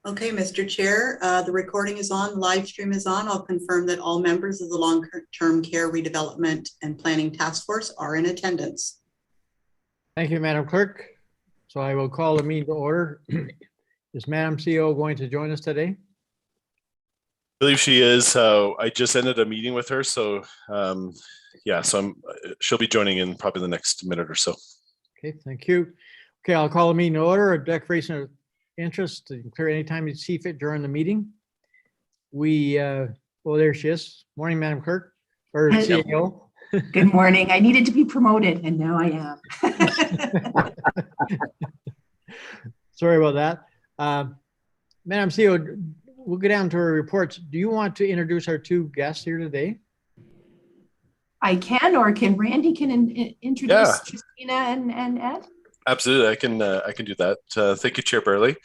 Okay, Mr. Chair, the recording is on, the live stream is on. I'll confirm that all members of the Long-Term Care Redevelopment and Planning Task Force are in attendance. Thank you, Madam Clerk. So I will call the meeting to order. Is Madam CEO going to join us today? I believe she is. I just ended a meeting with her, so yeah, so she'll be joining in probably the next minute or so. Okay, thank you. Okay, I'll call the meeting to order. A declaration of interest to clear anytime you see fit during the meeting. Well, there she is. Morning, Madam Clerk, or CEO. Good morning. I needed to be promoted, and now I am. Sorry about that. Madam CEO, we'll get down to our reports. Do you want to introduce our two guests here today? I can, or can Randy introduce Christina and Ed? Absolutely, I can do that. Thank you, Chair Burley.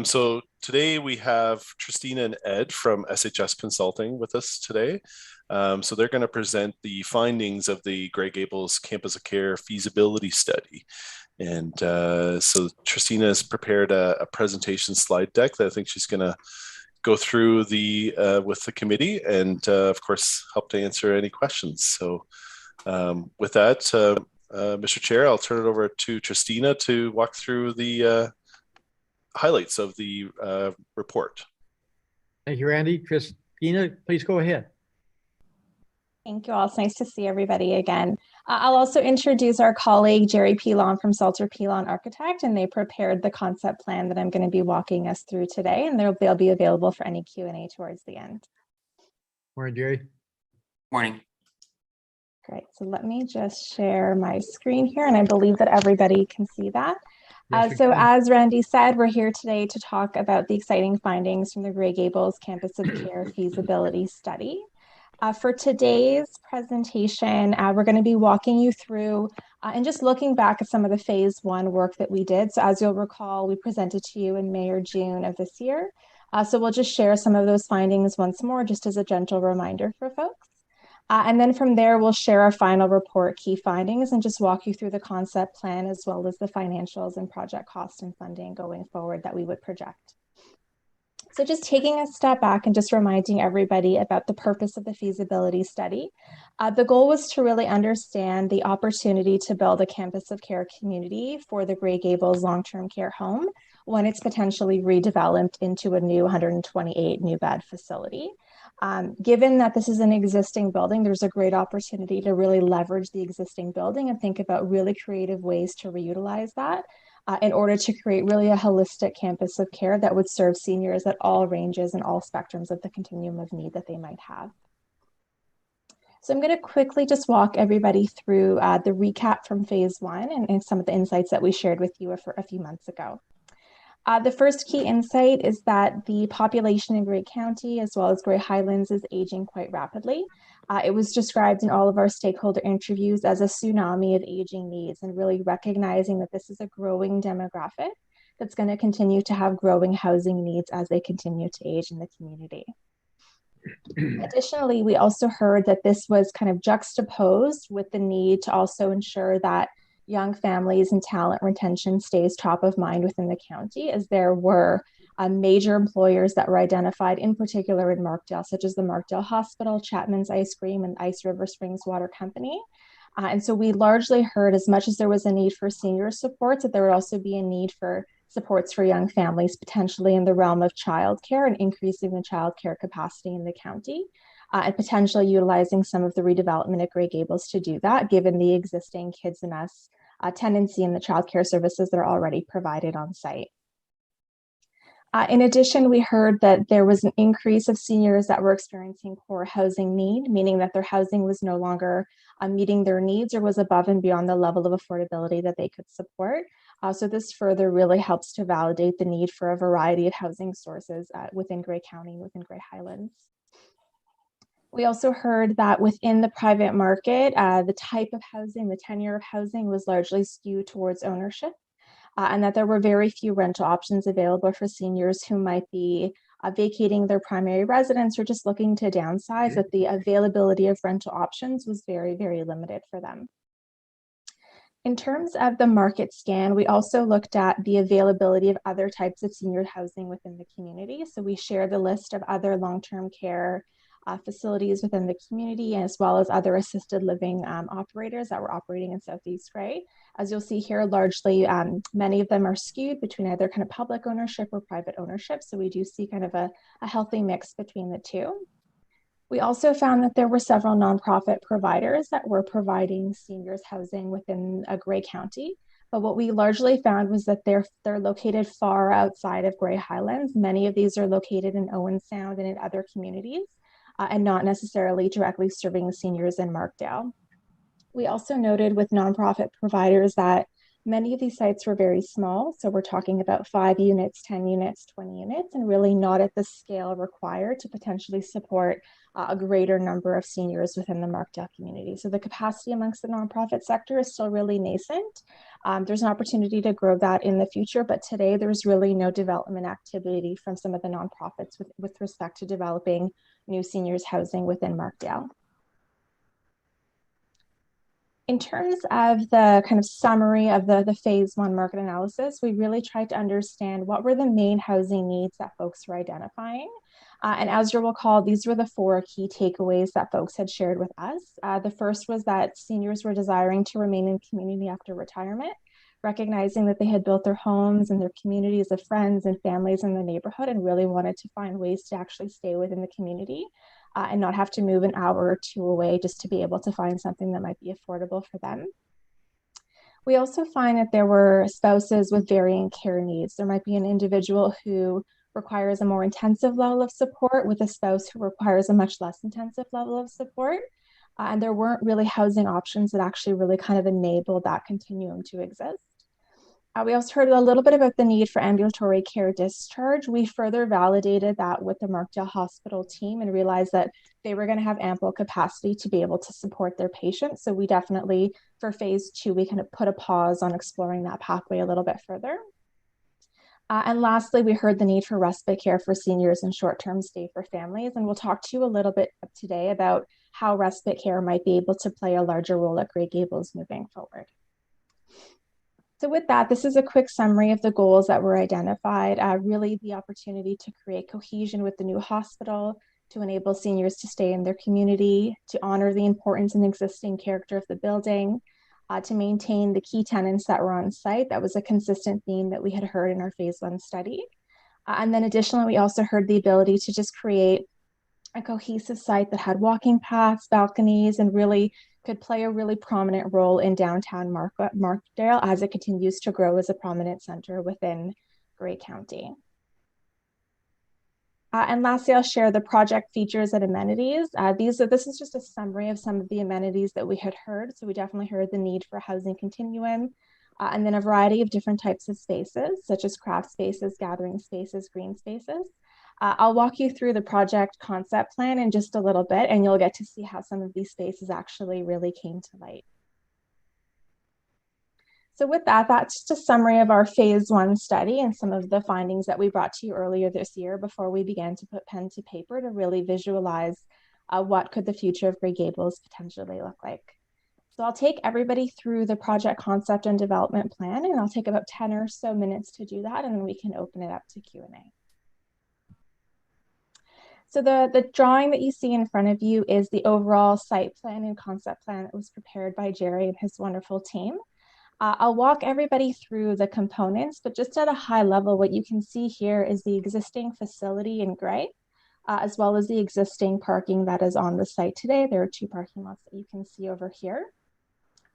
So today we have Christina and Ed from SHS Consulting with us today. So they're going to present the findings of the Grey Gables Campus of Care Feasibility Study. And so Christina has prepared a presentation slide deck that I think she's going to go through with the committee and of course help to answer any questions. So with that, Mr. Chair, I'll turn it over to Christina to walk through the highlights of the report. Thank you, Randy. Christina, please go ahead. Thank you all. It's nice to see everybody again. I'll also introduce our colleague, Jerry Pilon from Salter Pilon Architect, and they prepared the concept plan that I'm going to be walking us through today, and they'll be available for any Q&A towards the end. Morning, Jerry. Morning. Great. So let me just share my screen here, and I believe that everybody can see that. Yes, so as Randy said, we're here today to talk about the exciting findings from the Grey Gables Campus of Care Feasibility Study. For today's presentation, we're going to be walking you through and just looking back at some of the phase one work that we did. So as you'll recall, we presented to you in May or June of this year. So we'll just share some of those findings once more, just as a gentle reminder for folks. And then from there, we'll share our final report key findings and just walk you through the concept plan as well as the financials and project cost and funding going forward that we would project. So just taking a step back and just reminding everybody about the purpose of the feasibility study. The goal was to really understand the opportunity to build a campus of care community for the Grey Gables long-term care home when it's potentially redeveloped into a new 128 new bed facility. Given that this is an existing building, there's a great opportunity to really leverage the existing building and think about really creative ways to reutilize that in order to create really a holistic campus of care that would serve seniors at all ranges and all spectrums of the continuum of need that they might have. So I'm going to quickly just walk everybody through the recap from phase one and some of the insights that we shared with you a few months ago. The first key insight is that the population in Grey County, as well as Grey Highlands, is aging quite rapidly. It was described in all of our stakeholder interviews as a tsunami of aging needs, and really recognizing that this is a growing demographic that's going to continue to have growing housing needs as they continue to age in the community. Additionally, we also heard that this was kind of juxtaposed with the need to also ensure that young families and talent retention stays top of mind within the county, as there were major employers that were identified in particular in Markdale, such as the Markdale Hospital, Chapman's Ice Cream, and Ice River Springs Water Company. And so we largely heard, as much as there was a need for senior supports, that there would also be a need for supports for young families, potentially in the realm of childcare and increasing the childcare capacity in the county, and potentially utilizing some of the redevelopment at Grey Gables to do that, given the existing Kids and Us tendency in the childcare services that are already provided on site. In addition, we heard that there was an increase of seniors that were experiencing poor housing need, meaning that their housing was no longer meeting their needs or was above and beyond the level of affordability that they could support. So this further really helps to validate the need for a variety of housing sources within Grey County, within Grey Highlands. We also heard that within the private market, the type of housing, the tenure of housing was largely skewed towards ownership, and that there were very few rental options available for seniors who might be vacating their primary residence or just looking to downsize, that the availability of rental options was very, very limited for them. In terms of the market scan, we also looked at the availability of other types of senior housing within the community. So we shared a list of other long-term care facilities within the community, as well as other assisted living operators that were operating in Southeast Grey. As you'll see here, largely many of them are skewed between either kind of public ownership or private ownership. So we do see kind of a healthy mix between the two. We also found that there were several nonprofit providers that were providing seniors housing within Grey County. But what we largely found was that they're located far outside of Grey Highlands. Many of these are located in Owen Sound and in other communities, and not necessarily directly serving seniors in Markdale. We also noted with nonprofit providers that many of these sites were very small. So we're talking about 5 units, 10 units, 20 units, and really not at the scale required to potentially support a greater number of seniors within the Markdale community. So the capacity amongst the nonprofit sector is still really nascent. There's an opportunity to grow that in the future, but today there's really no development activity from some of the nonprofits with respect to developing new seniors housing within Markdale. In terms of the kind of summary of the phase 1 market analysis, we really tried to understand what were the main housing needs that folks were identifying. And as you'll recall, these were the 4 key takeaways that folks had shared with us. The first was that seniors were desiring to remain in community after retirement, recognizing that they had built their homes and their communities of friends and families in the neighborhood and really wanted to find ways to actually stay within the community. And not have to move an hour or 2 away just to be able to find something that might be affordable for them. We also find that there were spouses with varying care needs. There might be an individual who requires a more intensive level of support with a spouse who requires a much less intensive level of support. And there weren't really housing options that actually really kind of enabled that continuum to exist. We also heard a little bit about the need for ambulatory care discharge. We further validated that with the Markdale Hospital team and realized that they were going to have ample capacity to be able to support their patients. So we definitely, for phase 2, we kind of put a pause on exploring that pathway a little bit further. And lastly, we heard the need for respite care for seniors and short-term stay for families. And we'll talk to you a little bit today about how respite care might be able to play a larger role at Grey Gables moving forward. So with that, this is a quick summary of the goals that were identified. Really the opportunity to create cohesion with the new hospital, to enable seniors to stay in their community, to honor the importance and existing character of the building, to maintain the key tenants that were on site. That was a consistent theme that we had heard in our phase 1 study. And then additionally, we also heard the ability to just create a cohesive site that had walking paths, balconies, and really could play a really prominent role in downtown Markdale as it continues to grow as a prominent center within Grey County. And lastly, I'll share the project features and amenities. This is just a summary of some of the amenities that we had heard. So we definitely heard the need for housing continuum, and then a variety of different types of spaces, such as craft spaces, gathering spaces, green spaces. I'll walk you through the project concept plan in just a little bit, and you'll get to see how some of these spaces actually really came to light. So with that, that's just a summary of our phase 1 study and some of the findings that we brought to you earlier this year before we began to put pen to paper to really visualize what could the future of Grey Gables potentially look like. So I'll take everybody through the project concept and development plan, and I'll take about 10 or so minutes to do that, and then we can open it up to Q&A. So the drawing that you see in front of you is the overall site plan and concept plan that was prepared by Jerry and his wonderful team. I'll walk everybody through the components, but just at a high level, what you can see here is the existing facility in gray, as well as the existing parking that is on the site today. There are 2 parking lots that you can see over here.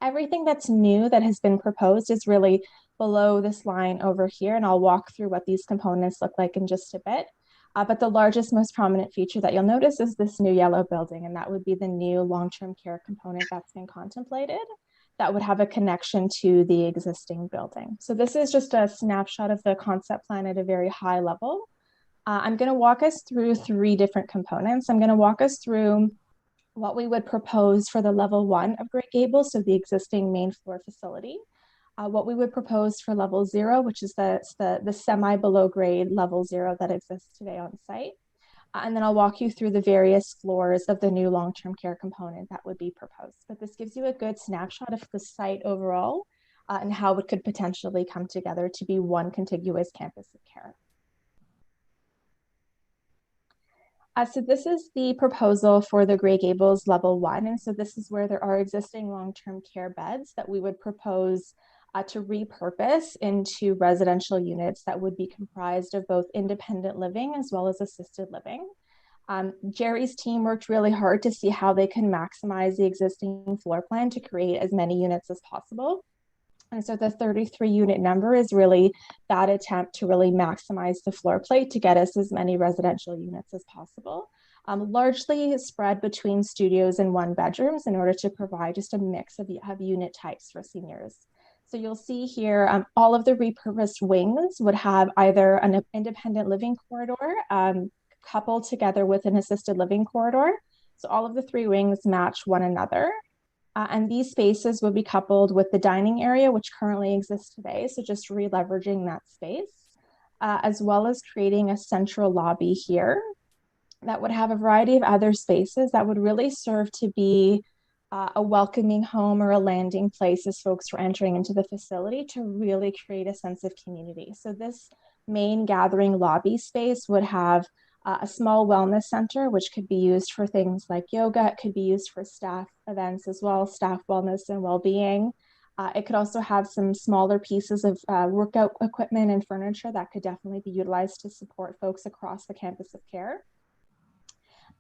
Everything that's new that has been proposed is really below this line over here, and I'll walk through what these components look like in just a bit. But the largest, most prominent feature that you'll notice is this new yellow building, and that would be the new long-term care component that's been contemplated that would have a connection to the existing building. So this is just a snapshot of the concept plan at a very high level. I'm going to walk us through 3 different components. I'm going to walk us through what we would propose for the level 1 of Grey Gables, so the existing main floor facility. What we would propose for level 0, which is the semi below grade level 0 that exists today on site. And then I'll walk you through the various floors of the new long-term care component that would be proposed. But this gives you a good snapshot of the site overall and how it could potentially come together to be one contiguous campus of care. So this is the proposal for the Grey Gables level 1. And so this is where there are existing long-term care beds that we would propose to repurpose into residential units that would be comprised of both independent living as well as assisted living. Jerry's team worked really hard to see how they can maximize the existing floor plan to create as many units as possible. And so the 33 unit number is really that attempt to really maximize the floor plate to get us as many residential units as possible, largely spread between studios and 1 bedrooms in order to provide just a mix of unit types for seniors. So you'll see here, all of the repurposed wings would have either an independent living corridor coupled together with an assisted living corridor. So all of the 3 wings match one another. And these spaces would be coupled with the dining area, which currently exists today. So just re-leveraging that space, as well as creating a central lobby here that would have a variety of other spaces that would really serve to be a welcoming home or a landing place as folks were entering into the facility to really create a sense of community. So this main gathering lobby space would have a small wellness center, which could be used for things like yoga. It could be used for staff events as well, staff wellness and well-being. It could also have some smaller pieces of workout equipment and furniture that could definitely be utilized to support folks across the campus of care.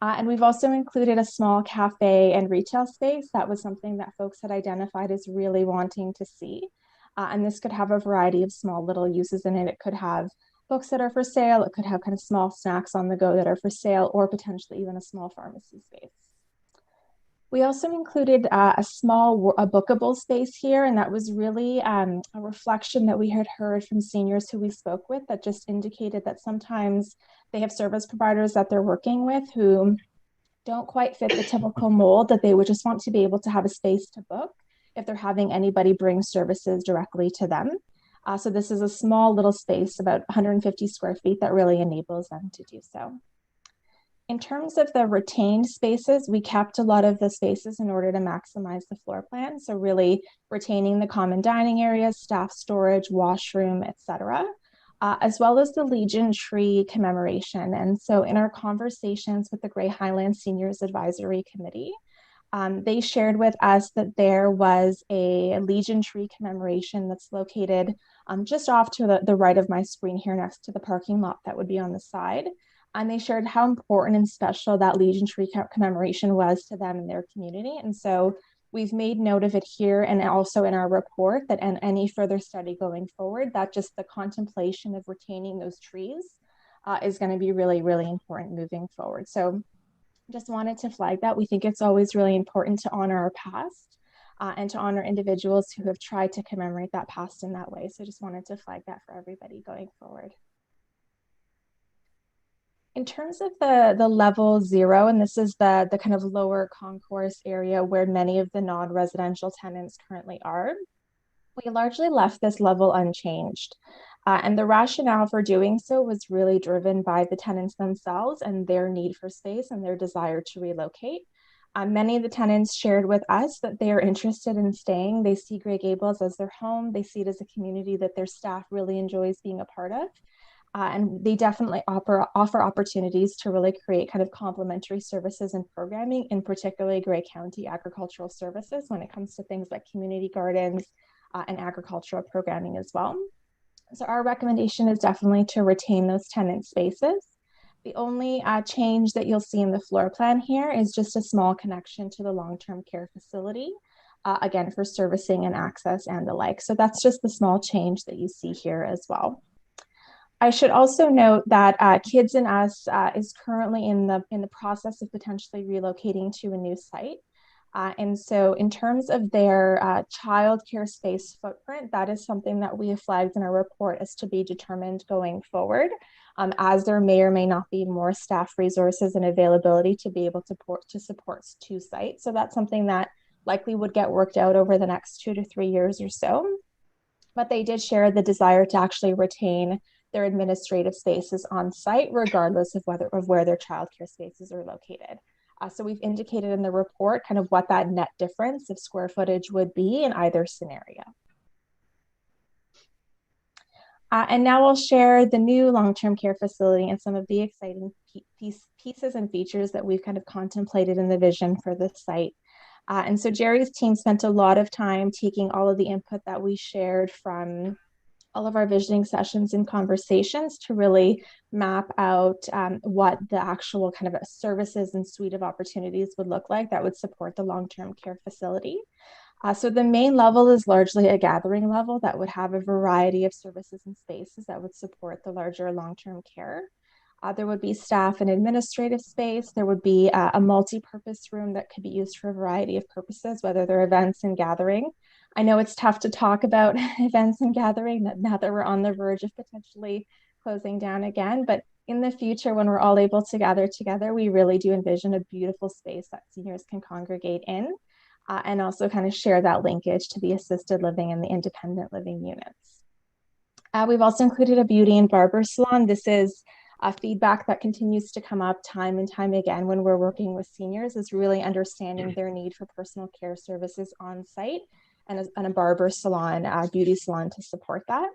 And we've also included a small cafe and retail space. That was something that folks had identified as really wanting to see. And this could have a variety of small little uses in it. It could have books that are for sale. It could have kind of small snacks on the go that are for sale, or potentially even a small pharmacy space. We also included a small bookable space here, and that was really a reflection that we had heard from seniors who we spoke with that just indicated that sometimes they have service providers that they're working with who don't quite fit the typical mold, that they would just want to be able to have a space to book if they're having anybody bring services directly to them. So this is a small little space, about 150 square feet, that really enables them to do so. In terms of the retained spaces, we kept a lot of the spaces in order to maximize the floor plan. So really retaining the common dining areas, staff storage, washroom, etc., as well as the Legion Tree commemoration. And so in our conversations with the Grey Highlands Seniors Advisory Committee, they shared with us that there was a Legion Tree commemoration that's located just off to the right of my screen here next to the parking lot that would be on the side. And they shared how important and special that Legion Tree commemoration was to them and their community. And so we've made note of it here and also in our report that in any further study going forward, that just the contemplation of retaining those trees is going to be really, really important moving forward. So just wanted to flag that. We think it's always really important to honor our past and to honor individuals who have tried to commemorate that past in that way. So just wanted to flag that for everybody going forward. In terms of the level 0, and this is the kind of lower concourse area where many of the non-residential tenants currently are, we largely left this level unchanged. And the rationale for doing so was really driven by the tenants themselves and their need for space and their desire to relocate. Many of the tenants shared with us that they are interested in staying. They see Grey Gables as their home. They see it as a community that their staff really enjoys being a part of. And they definitely offer opportunities to really create kind of complementary services and programming, in particularly Grey County agricultural services when it comes to things like community gardens and agricultural programming as well. So our recommendation is definitely to retain those tenant spaces. The only change that you'll see in the floor plan here is just a small connection to the long-term care facility, again, for servicing and access and the like. So that's just the small change that you see here as well. I should also note that Kids and Us is currently in the process of potentially relocating to a new site. And so in terms of their childcare space footprint, that is something that we have flagged in our report as to be determined going forward, as there may or may not be more staff resources and availability to be able to support 2 sites. So that's something that likely would get worked out over the next 2 to 3 years or so. But they did share the desire to actually retain their administrative spaces on site, regardless of where their childcare spaces are located. So we've indicated in the report kind of what that net difference of square footage would be in either scenario. And now I'll share the new long-term care facility and some of the exciting pieces and features that we've kind of contemplated in the vision for this site. And so Jerry's team spent a lot of time taking all of the input that we shared from all of our visioning sessions and conversations to really map out what the actual kind of services and suite of opportunities would look like that would support the long-term care facility. So the main level is largely a gathering level that would have a variety of services and spaces that would support the larger long-term care. There would be staff and administrative space. There would be a multi-purpose room that could be used for a variety of purposes, whether they're events and gathering. I know it's tough to talk about events and gathering now that we're on the verge of potentially closing down again, but in the future, when we're all able to gather together, we really do envision a beautiful space that seniors can congregate in. And also kind of share that linkage to the assisted living and the independent living units. We've also included a beauty and barber salon. This is feedback that continues to come up time and time again when we're working with seniors, is really understanding their need for personal care services on site and a barber salon, beauty salon to support that.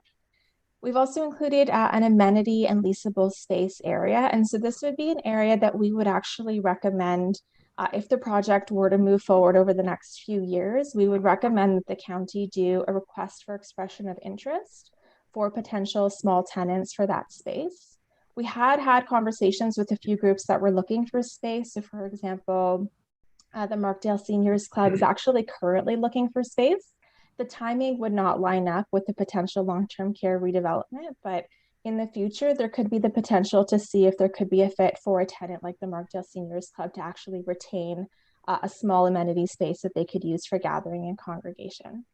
We've also included an amenity and leasable space area. And so this would be an area that we would actually recommend if the project were to move forward over the next few years. We would recommend that the county do a request for expression of interest for potential small tenants for that space. We had conversations with a few groups that were looking for space. So for example, the Markdale Seniors Club is actually currently looking for space. The timing would not line up with the potential long-term care redevelopment, but in the future, there could be the potential to see if there could be a fit for a tenant like the Markdale Seniors Club to actually retain a small amenity space that they could use for gathering and congregation.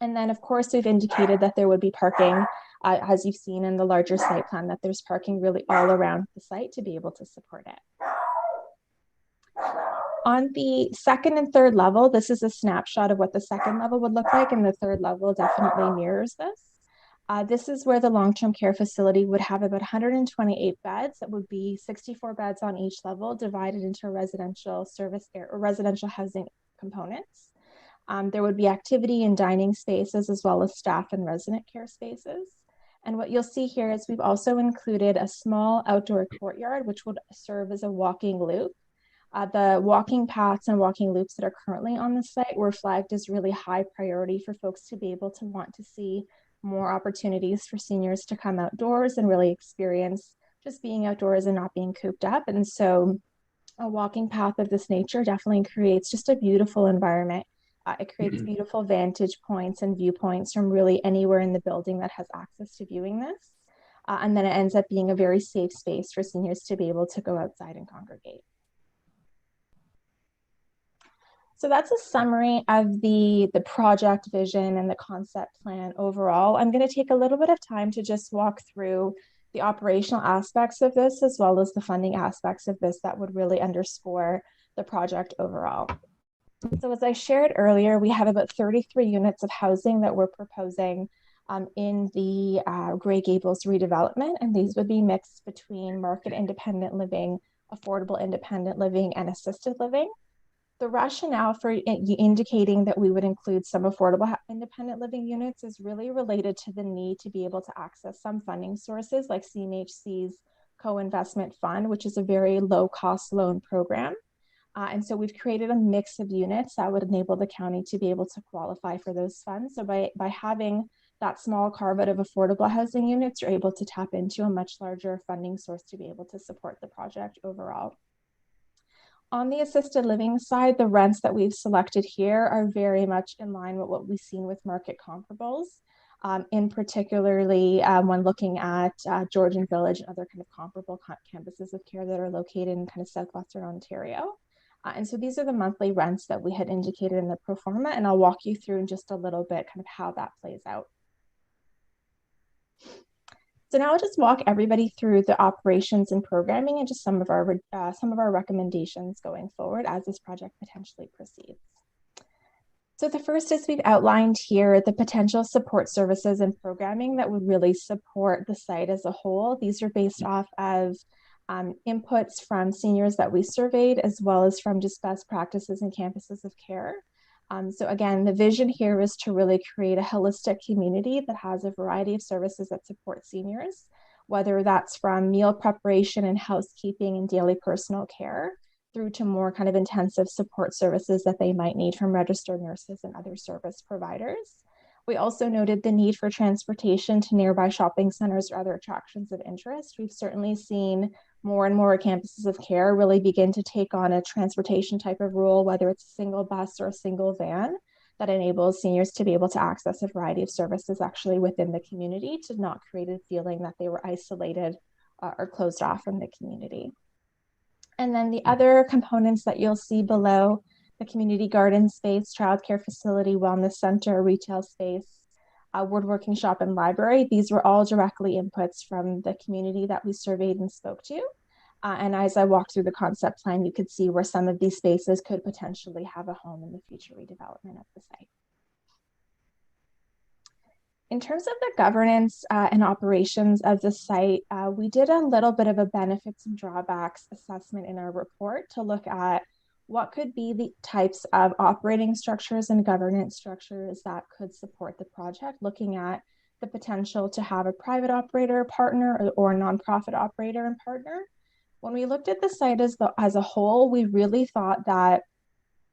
And then, of course, we've indicated that there would be parking, as you've seen in the larger site plan, that there's parking really all around the site to be able to support it. On the second and third level, this is a snapshot of what the second level would look like, and the third level definitely mirrors this. This is where the long-term care facility would have about 128 beds. That would be 64 beds on each level, divided into residential service or residential housing components. There would be activity and dining spaces, as well as staff and resident care spaces. And what you'll see here is we've also included a small outdoor courtyard, which would serve as a walking loop. The walking paths and walking loops that are currently on the site were flagged as really high priority for folks to be able to want to see more opportunities for seniors to come outdoors and really experience just being outdoors and not being cooped up. And so a walking path of this nature definitely creates just a beautiful environment. It creates beautiful vantage points and viewpoints from really anywhere in the building that has access to viewing this. And then it ends up being a very safe space for seniors to be able to go outside and congregate. So that's a summary of the project vision and the concept plan overall. I'm going to take a little bit of time to just walk through the operational aspects of this, as well as the funding aspects of this that would really underscore the project overall. So as I shared earlier, we have about 33 units of housing that we're proposing in the Grey Gables redevelopment, and these would be mixed between market independent living, affordable independent living, and assisted living. The rationale for indicating that we would include some affordable independent living units is really related to the need to be able to access some funding sources like CMHC's co-investment fund, which is a very low cost loan program. And so we've created a mix of units that would enable the county to be able to qualify for those funds. So by having that small carve out of affordable housing units, you're able to tap into a much larger funding source to be able to support the project overall. On the assisted living side, the rents that we've selected here are very much in line with what we've seen with market comparables, in particularly when looking at Georgian Village and other kind of comparable campuses of care that are located in kind of Southwestern Ontario. And so these are the monthly rents that we had indicated in the pro forma, and I'll walk you through in just a little bit kind of how that plays out. So now I'll just walk everybody through the operations and programming and just some of our recommendations going forward as this project potentially proceeds. So the first is we've outlined here the potential support services and programming that would really support the site as a whole. These are based off of inputs from seniors that we surveyed, as well as from just best practices and campuses of care. So again, the vision here is to really create a holistic community that has a variety of services that support seniors, whether that's from meal preparation and housekeeping and daily personal care, through to more kind of intensive support services that they might need from registered nurses and other service providers. We also noted the need for transportation to nearby shopping centers or other attractions of interest. We've certainly seen more and more campuses of care really begin to take on a transportation type of role, whether it's a single bus or a single van, that enables seniors to be able to access a variety of services actually within the community, to not create a feeling that they were isolated or closed off from the community. And then the other components that you'll see below: the community garden space, childcare facility, wellness center, retail space, woodworking shop, and library. These were all directly inputs from the community that we surveyed and spoke to. And as I walked through the concept plan, you could see where some of these spaces could potentially have a home in the future redevelopment of the site. In terms of the governance and operations of the site, we did a little bit of a benefits and drawbacks assessment in our report to look at what could be the types of operating structures and governance structures that could support the project, looking at the potential to have a private operator partner or a nonprofit operator and partner. When we looked at the site as a whole, we really thought that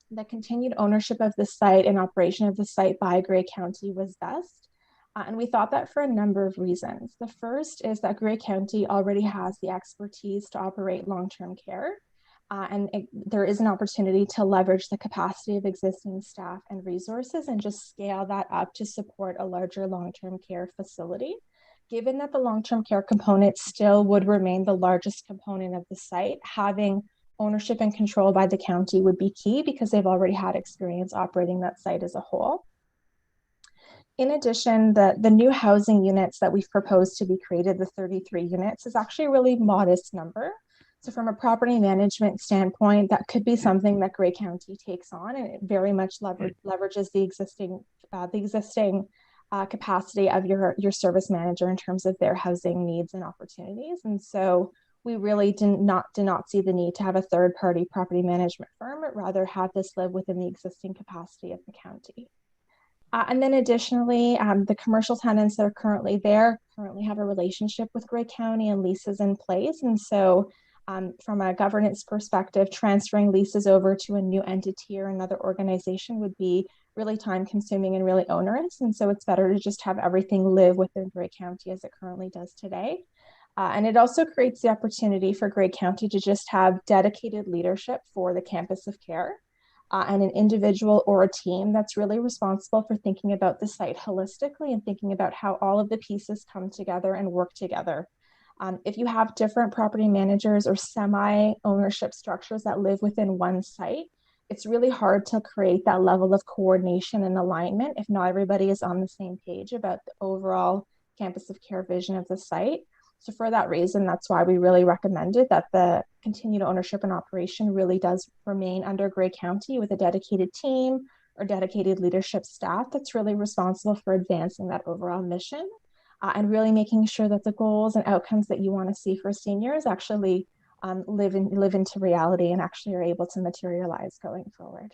the continued ownership of the site and operation of the site by Grey County was best. And we thought that for a number of reasons. The first is that Grey County already has the expertise to operate long-term care. There is an opportunity to leverage the capacity of existing staff and resources and just scale that up to support a larger long-term care facility. Given that the long-term care component still would remain the largest component of the site, having ownership and control by the county would be key because they've already had experience operating that site as a whole. In addition, the new housing units that we've proposed to be created, the 33 units, is actually a really modest number. So from a property management standpoint, that could be something that Grey County takes on, and it very much leverages the existing capacity of your service manager in terms of their housing needs and opportunities. And so we really did not see the need to have a third-party property management firm, but rather have this live within the existing capacity of the county. And then additionally, the commercial tenants that are currently there currently have a relationship with Grey County and leases in place. And so from a governance perspective, transferring leases over to a new entity or another organization would be really time consuming and really onerous. And so it's better to just have everything live within Grey County as it currently does today. And it also creates the opportunity for Grey County to just have dedicated leadership for the campus of care. And an individual or a team that's really responsible for thinking about the site holistically and thinking about how all of the pieces come together and work together. If you have different property managers or semi-ownership structures that live within one site, it's really hard to create that level of coordination and alignment if not everybody is on the same page about the overall campus of care vision of the site. So for that reason, that's why we really recommended that the continued ownership and operation really does remain under Grey County with a dedicated team or dedicated leadership staff that's really responsible for advancing that overall mission and really making sure that the goals and outcomes that you want to see for seniors actually live into reality and actually are able to materialize going forward.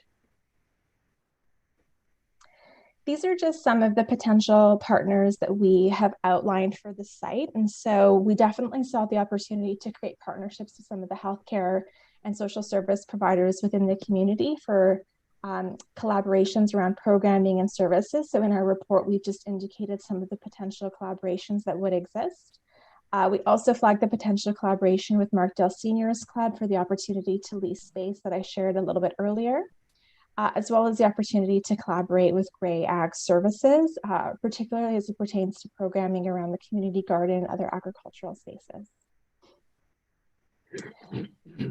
These are just some of the potential partners that we have outlined for the site. And so we definitely saw the opportunity to create partnerships with some of the healthcare and social service providers within the community for collaborations around programming and services. So in our report, we've just indicated some of the potential collaborations that would exist. We also flagged the potential collaboration with Markdale Seniors Club for the opportunity to lease space that I shared a little bit earlier. As well as the opportunity to collaborate with Grey Ag Services, particularly as it pertains to programming around the community garden and other agricultural spaces.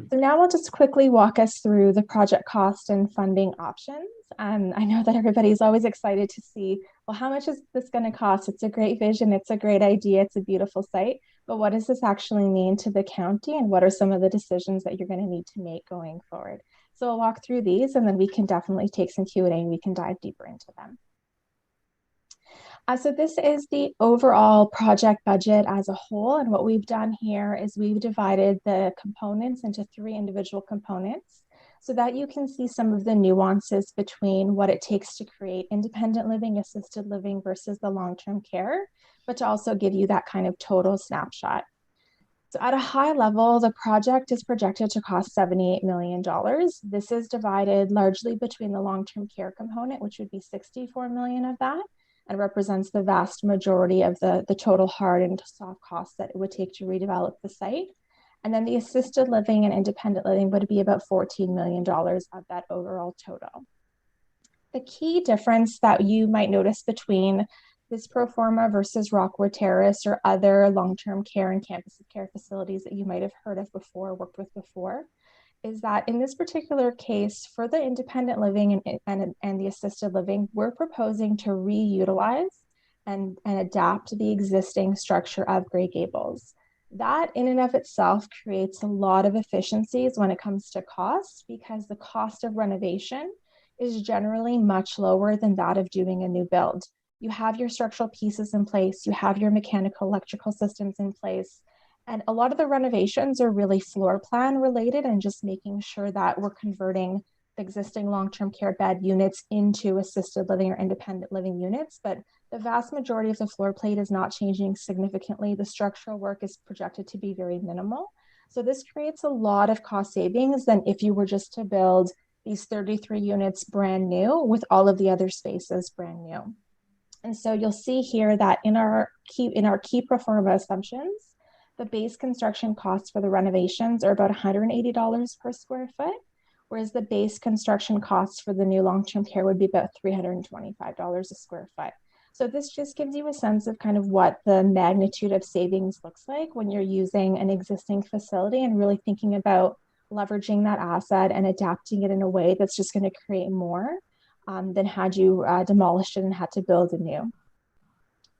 So now I'll just quickly walk us through the project cost and funding options. I know that everybody's always excited to see, well, how much is this going to cost? It's a great vision, it's a great idea, it's a beautiful site, but what does this actually mean to the county and what are some of the decisions that you're going to need to make going forward? So I'll walk through these and then we can definitely take some Q&A and we can dive deeper into them. So this is the overall project budget as a whole. And what we've done here is we've divided the components into 3 individual components. so that you can see some of the nuances between what it takes to create independent living, assisted living versus the long-term care, but to also give you that kind of total snapshot. So at a high level, the project is projected to cost $78 million. This is divided largely between the long-term care component, which would be $64 million of that, and represents the vast majority of the total hard and soft costs that it would take to redevelop the site. And then the assisted living and independent living would be about $14 million of that overall total. The key difference that you might notice between this pro forma versus Rockwood Terrace or other long-term care and campus of care facilities that you might have heard of before, worked with before, is that in this particular case, for the independent living and the assisted living, we're proposing to reutilize and adapt the existing structure of Grey Gables. That in and of itself creates a lot of efficiencies when it comes to cost, because the cost of renovation is generally much lower than that of doing a new build. You have your structural pieces in place, you have your mechanical, electrical systems in place, and a lot of the renovations are really floor plan related and just making sure that we're converting the existing long-term care bed units into assisted living or independent living units. But the vast majority of the floor plate is not changing significantly. The structural work is projected to be very minimal. So this creates a lot of cost savings than if you were just to build these 33 units brand new with all of the other spaces brand new. And so you'll see here that in our key pro forma assumptions, the base construction costs for the renovations are about $180 per square foot, whereas the base construction costs for the new long-term care would be about $325 a square foot. So this just gives you a sense of kind of what the magnitude of savings looks like when you're using an existing facility and really thinking about leveraging that asset and adapting it in a way that's just going to create more than had you demolished it and had to build anew.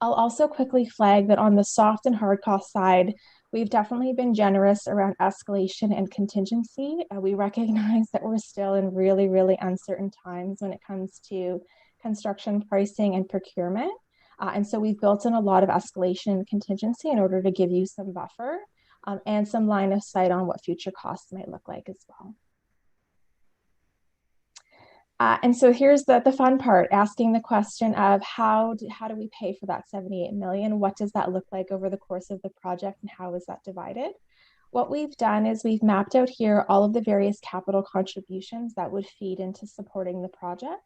I'll also quickly flag that on the soft and hard cost side, we've definitely been generous around escalation and contingency. We recognize that we're still in really, really uncertain times when it comes to construction pricing and procurement. And so we've built in a lot of escalation and contingency in order to give you some buffer and some line of sight on what future costs might look like as well. And so here's the fun part, asking the question of how do we pay for that $78 million? What does that look like over the course of the project and how is that divided? What we've done is we've mapped out here all of the various capital contributions that would feed into supporting the project.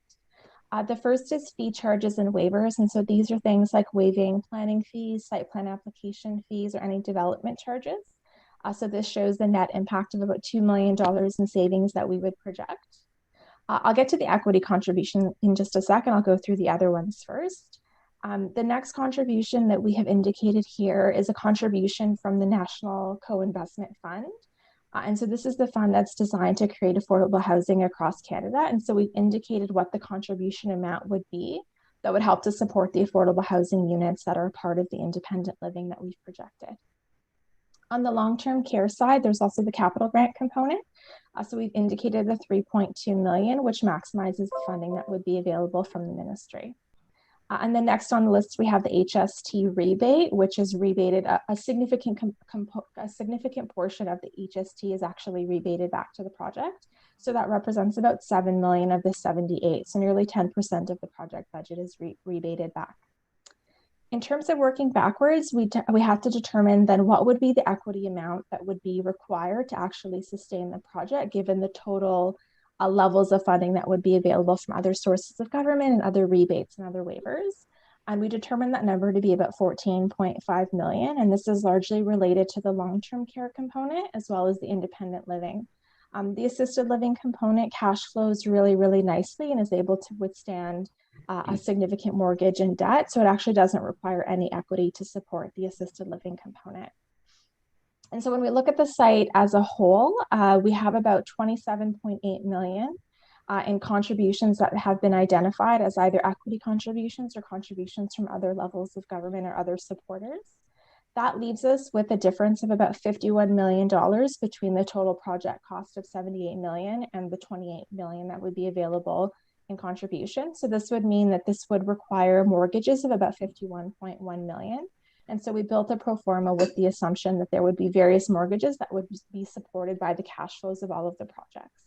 The first is fee charges and waivers. And so these are things like waiving planning fees, site plan application fees, or any development charges. So this shows the net impact of about $2 million in savings that we would project. I'll get to the equity contribution in just a second. I'll go through the other ones first. The next contribution that we have indicated here is a contribution from the National Co-Investment Fund. And so this is the fund that's designed to create affordable housing across Canada. And so we've indicated what the contribution amount would be that would help to support the affordable housing units that are part of the independent living that we've projected. On the long-term care side, there's also the capital grant component. So we've indicated the $3.2 million, which maximizes the funding that would be available from the ministry. And then next on the list, we have the Hst Rebate, which is rebated. A significant portion of the Hst is actually rebated back to the project. So that represents about $7 million of the 78. So nearly 10% of the project budget is rebated back. In terms of working backwards, we have to determine then what would be the equity amount that would be required to actually sustain the project, given the total levels of funding that would be available from other sources of government and other rebates and other waivers. And we determined that number to be about $14.5 million. And this is largely related to the long-term care component as well as the independent living. The assisted living component cash flows really, really nicely and is able to withstand a significant mortgage and debt. So it actually doesn't require any equity to support the assisted living component. And so when we look at the site as a whole, we have about $27.8 million in contributions that have been identified as either equity contributions or contributions from other levels of government or other supporters. That leaves us with a difference of about $51 million between the total project cost of $78 million and the $28 million that would be available in contribution. So this would mean that this would require mortgages of about $51.1 million. And so we built a pro forma with the assumption that there would be various mortgages that would be supported by the cash flows of all of the projects.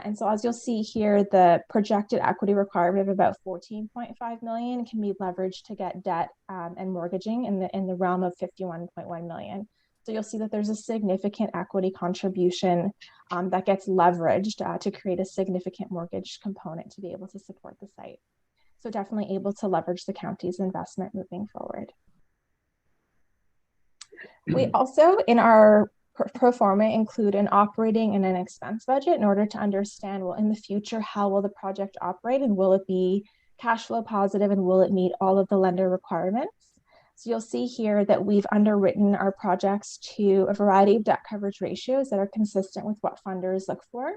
And so as you'll see here, the projected equity requirement of about 14.5 million can be leveraged to get debt and mortgaging in the realm of 51.1 million. So you'll see that there's a significant equity contribution that gets leveraged to create a significant mortgage component to be able to support the site. So definitely able to leverage the county's investment moving forward. We also, in our pro forma, include an operating and an expense budget in order to understand, well, in the future, how will the project operate, and will it be cash flow positive, and will it meet all of the lender requirements? So you'll see here that we've underwritten our projects to a variety of debt coverage ratios that are consistent with what funders look for.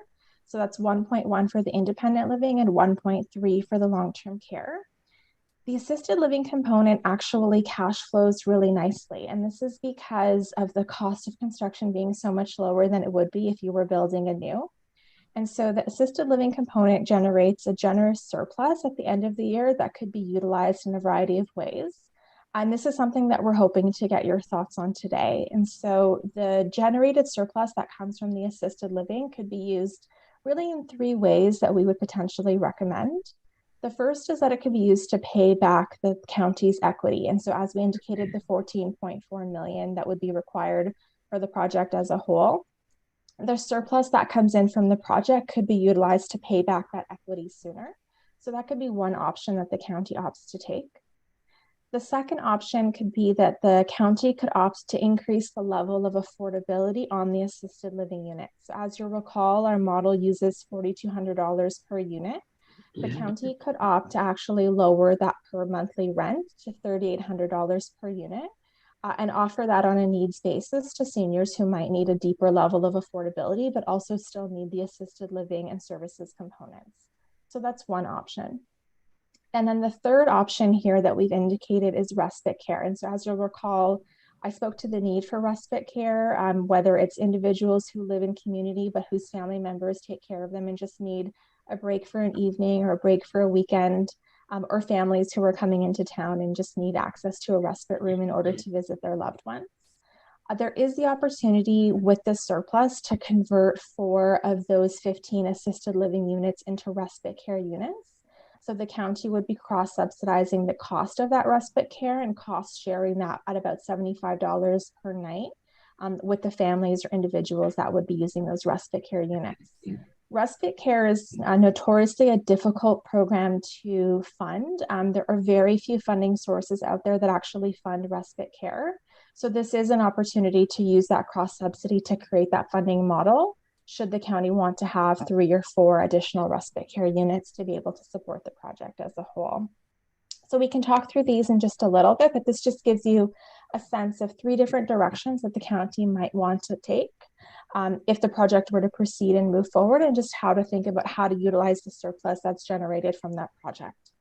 So that's 1.1 for the independent living and 1.3 for the long-term care. The assisted living component actually cash flows really nicely. And this is because of the cost of construction being so much lower than it would be if you were building anew. And so the assisted living component generates a generous surplus at the end of the year that could be utilized in a variety of ways. And this is something that we're hoping to get your thoughts on today. And so the generated surplus that comes from the assisted living could be used really in three ways that we would potentially recommend. The first is that it could be used to pay back the county's equity. And so as we indicated, the 14.4 million that would be required for the project as a whole, the surplus that comes in from the project could be utilized to pay back that equity sooner. So that could be one option that the county opts to take. The second option could be that the county could opt to increase the level of affordability on the assisted living unit. So as you'll recall, our model uses $4,200 per unit. The county could opt to actually lower that per monthly rent to $3,800 per unit and offer that on a needs basis to seniors who might need a deeper level of affordability, but also still need the assisted living and services components. So that's one option. And then the third option here that we've indicated is respite care. And so as you'll recall, I spoke to the need for respite care, whether it's individuals who live in community, but whose family members take care of them and just need a break for an evening or a break for a weekend, or families who are coming into town and just need access to a respite room in order to visit their loved ones. There is the opportunity with this surplus to convert 4 of those 15 assisted living units into respite care units. So the county would be cross-subsidizing the cost of that respite care and cost sharing that at about $75 per night with the families or individuals that would be using those respite care units. Respite care is notoriously a difficult program to fund. There are very few funding sources out there that actually fund respite care. So this is an opportunity to use that cross-subsidy to create that funding model, should the county want to have 3 or 4 additional respite care units to be able to support the project as a whole. So we can talk through these in just a little bit, but this just gives you a sense of 3 different directions that the county might want to take if the project were to proceed and move forward, and just how to think about how to utilize the surplus that's generated from that project.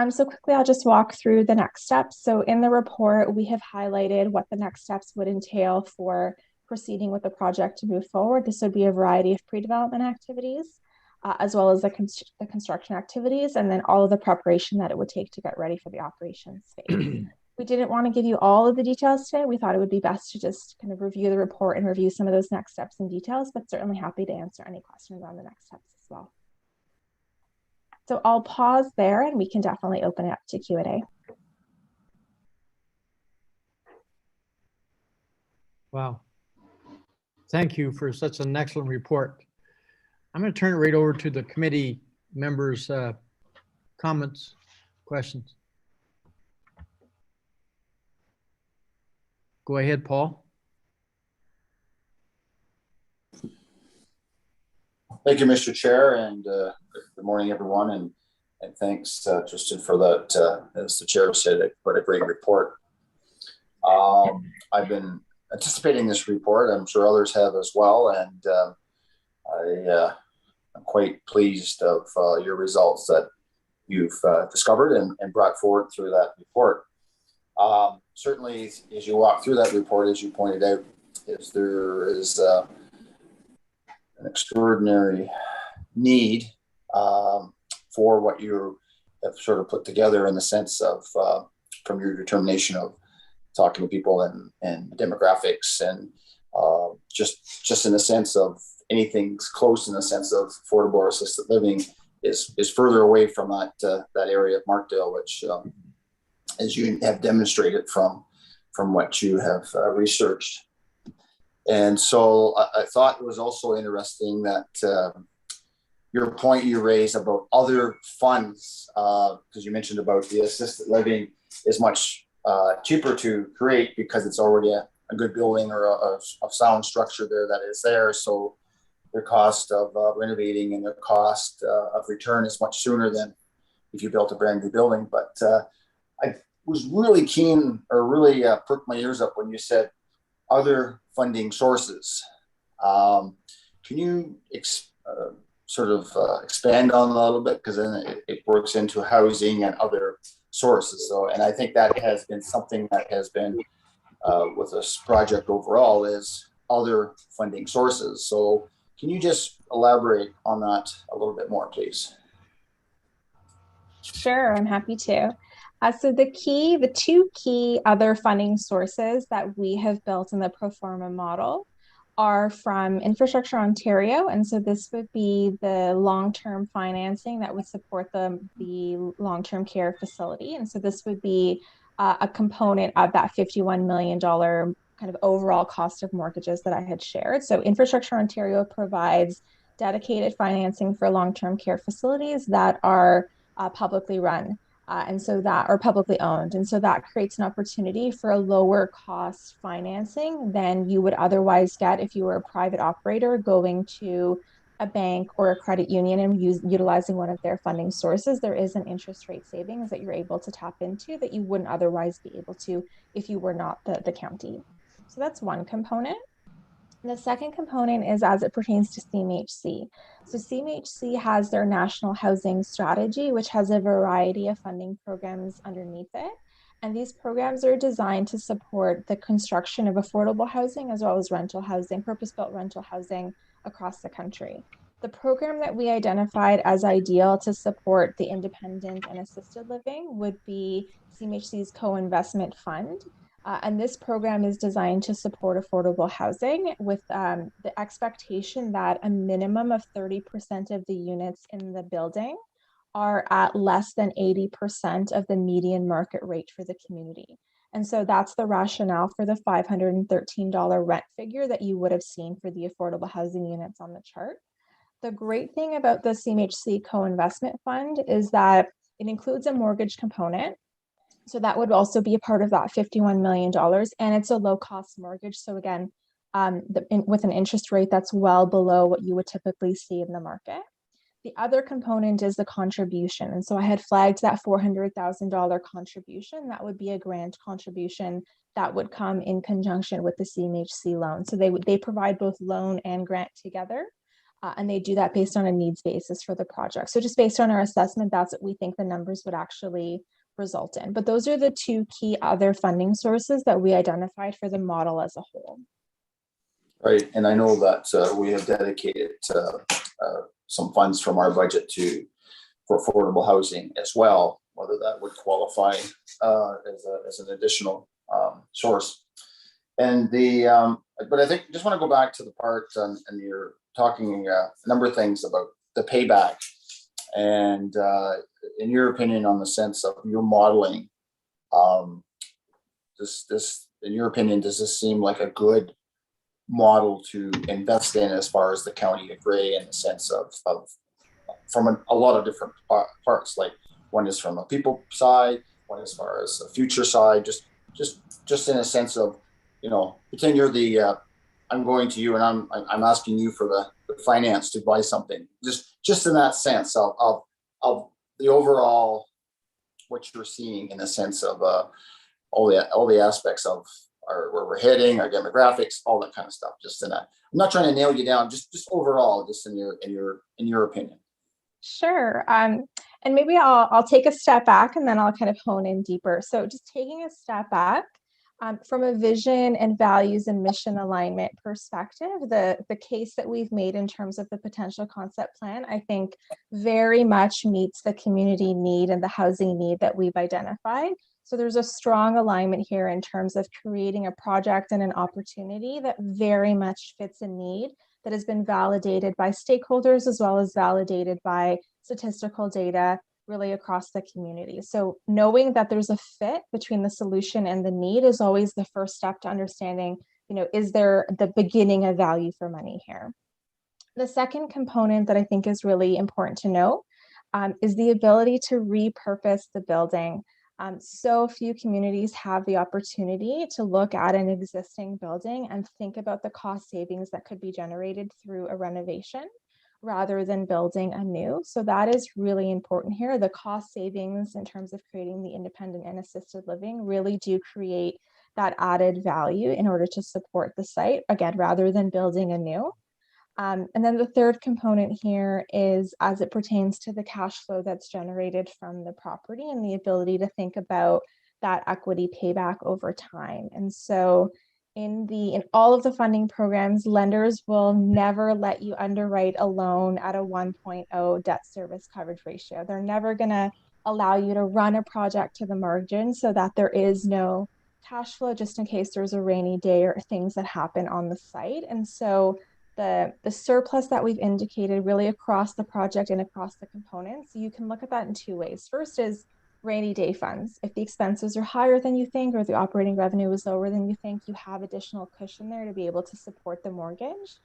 So quickly, I'll just walk through the next steps. So in the report, we have highlighted what the next steps would entail for proceeding with the project to move forward. This would be a variety of pre-development activities, as well as the construction activities, and then all of the preparation that it would take to get ready for the operations phase. We didn't want to give you all of the details today. We thought it would be best to just kind of review the report and review some of those next steps and details, but certainly happy to answer any questions on the next steps as well. So I'll pause there and we can definitely open it up to Q&A. Wow. Thank you for such an excellent report. I'm going to turn it right over to the committee members' comments, questions. Go ahead, Paul. Thank you, Mr. Chair, and good morning, everyone. And thanks, Tristan, for that. As the chair said, what a great report. I've been anticipating this report. I'm sure others have as well, and I'm quite pleased of your results that you've discovered and brought forward through that report. Certainly, as you walk through that report, as you pointed out, there is an extraordinary need for what you have sort of put together, in the sense of from your determination of talking to people and demographics, and just in the sense of anything's close in the sense of affordable or assisted living is further away from that area of Markdale, which, as you have demonstrated from what you have researched. And so I thought it was also interesting that your point you raised about other funds, because you mentioned about the assisted living is much cheaper to create because it's already a good building or a sound structure there that is there. So their cost of renovating and their cost of return is much sooner than if you built a brand new building. But I was really keen, or really perked my ears up when you said other funding sources. Can you expand on that a little bit? Because then it works into housing and other sources. So, and I think that has been something that has been with this project overall is other funding sources. So can you just elaborate on that a little bit more, please? Sure, I'm happy to. So the two key other funding sources that we have built in the pro forma model are from Infrastructure Ontario. And so this would be the long-term financing that would support the long-term care facility. And so this would be a component of that $51 million kind of overall cost of mortgages that I had shared. So Infrastructure Ontario provides dedicated financing for long-term care facilities that are publicly run. And so that are publicly owned. And so that creates an opportunity for a lower cost financing than you would otherwise get if you were a private operator going to a bank or a credit union and utilizing one of their funding sources. There is an interest rate savings that you're able to tap into that you wouldn't otherwise be able to if you were not the county. So that's one component. The second component is as it pertains to CMHC. So CMHC has their national housing strategy, which has a variety of funding programs underneath it. And these programs are designed to support the construction of affordable housing as well as rental housing, purpose-built rental housing across the country. The program that we identified as ideal to support the independent and assisted living would be CMHC's co-investment fund. And this program is designed to support affordable housing with the expectation that a minimum of 30% of the units in the building are at less than 80% of the median market rate for the community. And so that's the rationale for the $513 rent figure that you would have seen for the affordable housing units on the chart. The great thing about the CMHC co-investment fund is that it includes a mortgage component. So that would also be a part of that $51 million, and it's a low-cost mortgage. So again, with an interest rate that's well below what you would typically see in the market. The other component is the contribution. And so I had flagged that $400,000 contribution. That would be a grant contribution that would come in conjunction with the CMHC loan. So they provide both loan and grant together. And they do that based on a needs basis for the project. So just based on our assessment, that's what we think the numbers would actually result in. But those are the two key other funding sources that we identified for the model as a whole. Right, and I know that we have dedicated some funds from our budget for affordable housing as well, whether that would qualify as an additional source. And but I think just want to go back to the part, and you're talking a number of things about the payback. And in your opinion, on the sense of your modeling, in your opinion, does this seem like a good model to invest in as far as the County of Grey, in the sense of from a lot of different parts? Like one is from a people side, one as far as a future side, just in a sense of, pretend you're the I'm going to you and I'm asking you for the finance to buy something. Just in that sense of the overall what you're seeing in the sense of all the aspects of where we're heading, our demographics, all that kind of stuff. Just in that, I'm not trying to nail you down. Just overall, just in your opinion. Sure. And maybe I'll take a step back and then I'll kind of hone in deeper. So just taking a step back. From a vision and values and mission alignment perspective, the case that we've made in terms of the potential concept plan, I think very much meets the community need and the housing need that we've identified. So there's a strong alignment here in terms of creating a project and an opportunity that very much fits a need that has been validated by stakeholders as well as validated by statistical data really across the community. So knowing that there's a fit between the solution and the need is always the first step to understanding, is there the beginning of value for money here? The second component that I think is really important to know is the ability to repurpose the building. So few communities have the opportunity to look at an existing building and think about the cost savings that could be generated through a renovation rather than building anew. So that is really important here. The cost savings in terms of creating the independent and assisted living really do create that added value in order to support the site, again, rather than building anew. And then the third component here is as it pertains to the cash flow that's generated from the property and the ability to think about that equity payback over time. And so in all of the funding programs, lenders will never let you underwrite a loan at a 1.0 debt service coverage ratio. They're never going to allow you to run a project to the margin so that there is no cash flow just in case there's a rainy day or things that happen on the site. And so the surplus that we've indicated really across the project and across the components, you can look at that in two ways. First is rainy day funds. If the expenses are higher than you think or the operating revenue is lower than you think, you have additional cushion there to be able to support the mortgage.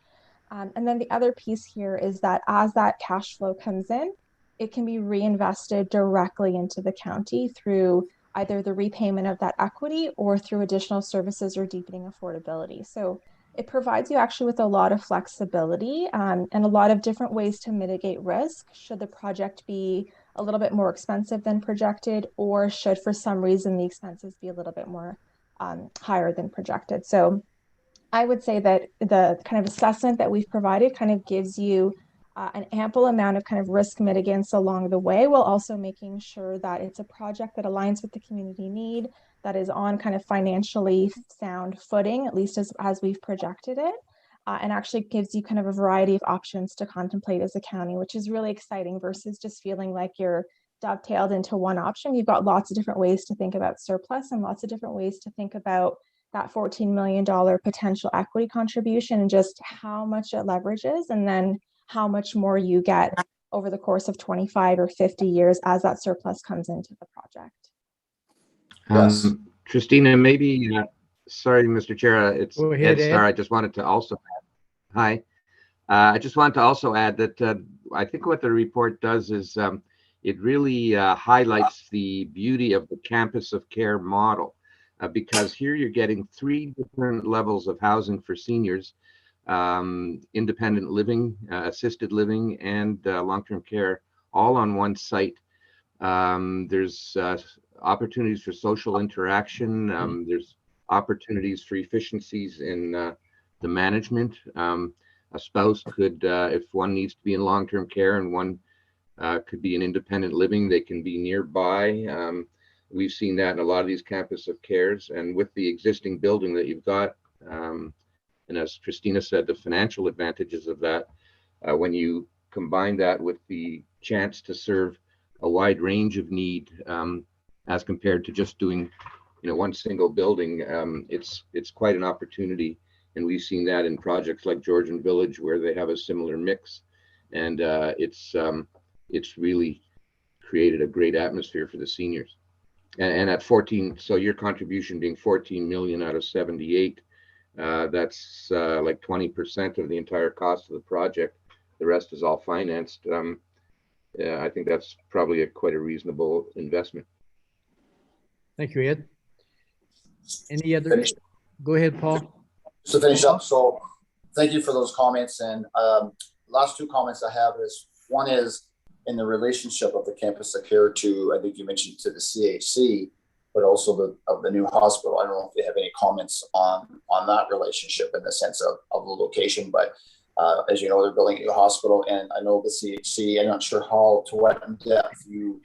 And then the other piece here is that as that cash flow comes in, it can be reinvested directly into the county through either the repayment of that equity or through additional services or deepening affordability. So it provides you actually with a lot of flexibility and a lot of different ways to mitigate risk should the project be a little bit more expensive than projected, or should for some reason the expenses be a little bit more higher than projected. So I would say that the kind of assessment that we've provided kind of gives you an ample amount of kind of risk mitigants along the way, while also making sure that it's a project that aligns with the community need, that is on kind of financially sound footing, at least as we've projected it, and actually gives you kind of a variety of options to contemplate as a county, which is really exciting versus just feeling like you're dovetailed into one option. You've got lots of different ways to think about surplus and lots of different ways to think about that $14 million potential equity contribution and just how much it leverages, and then how much more you get over the course of 25 or 50 years as that surplus comes into the project. Yes. Christina, maybe, sorry, Mr. Chair, it's Go ahead, Ed Starr. Ed. I just wanted to also add, hi. I just want to also add that I think what the report does is it really highlights the beauty of the campus of care model, because here you're getting 3 different levels of housing for seniors, independent living, assisted living, and long-term care, all on one site. There's opportunities for social interaction. There's opportunities for efficiencies in the management. A spouse could, if one needs to be in long-term care and one could be in independent living, they can be nearby. We've seen that in a lot of these campus of cares, and with the existing building that you've got, and as Christina said, the financial advantages of that, when you combine that with the chance to serve a wide range of need, as compared to just doing, one single building, it's quite an opportunity. And we've seen that in projects like Georgian Village, where they have a similar mix, and it's really created a great atmosphere for the seniors. And at 14, so your contribution being 14 million out of 78, that's like 20% of the entire cost of the project. The rest is all financed. I think that's probably quite a reasonable investment. Thank you, Ed. Any other? Go ahead, Paul. To finish up, so thank you for those comments. And last 2 comments I have is, one is in the relationship of the campus of care to, I think you mentioned, to the CHC, but also the new hospital. I don't know if you have any comments on that relationship in the sense of the location, but as you know, they're building a new hospital, and I know the CHC, I'm not sure to what depth you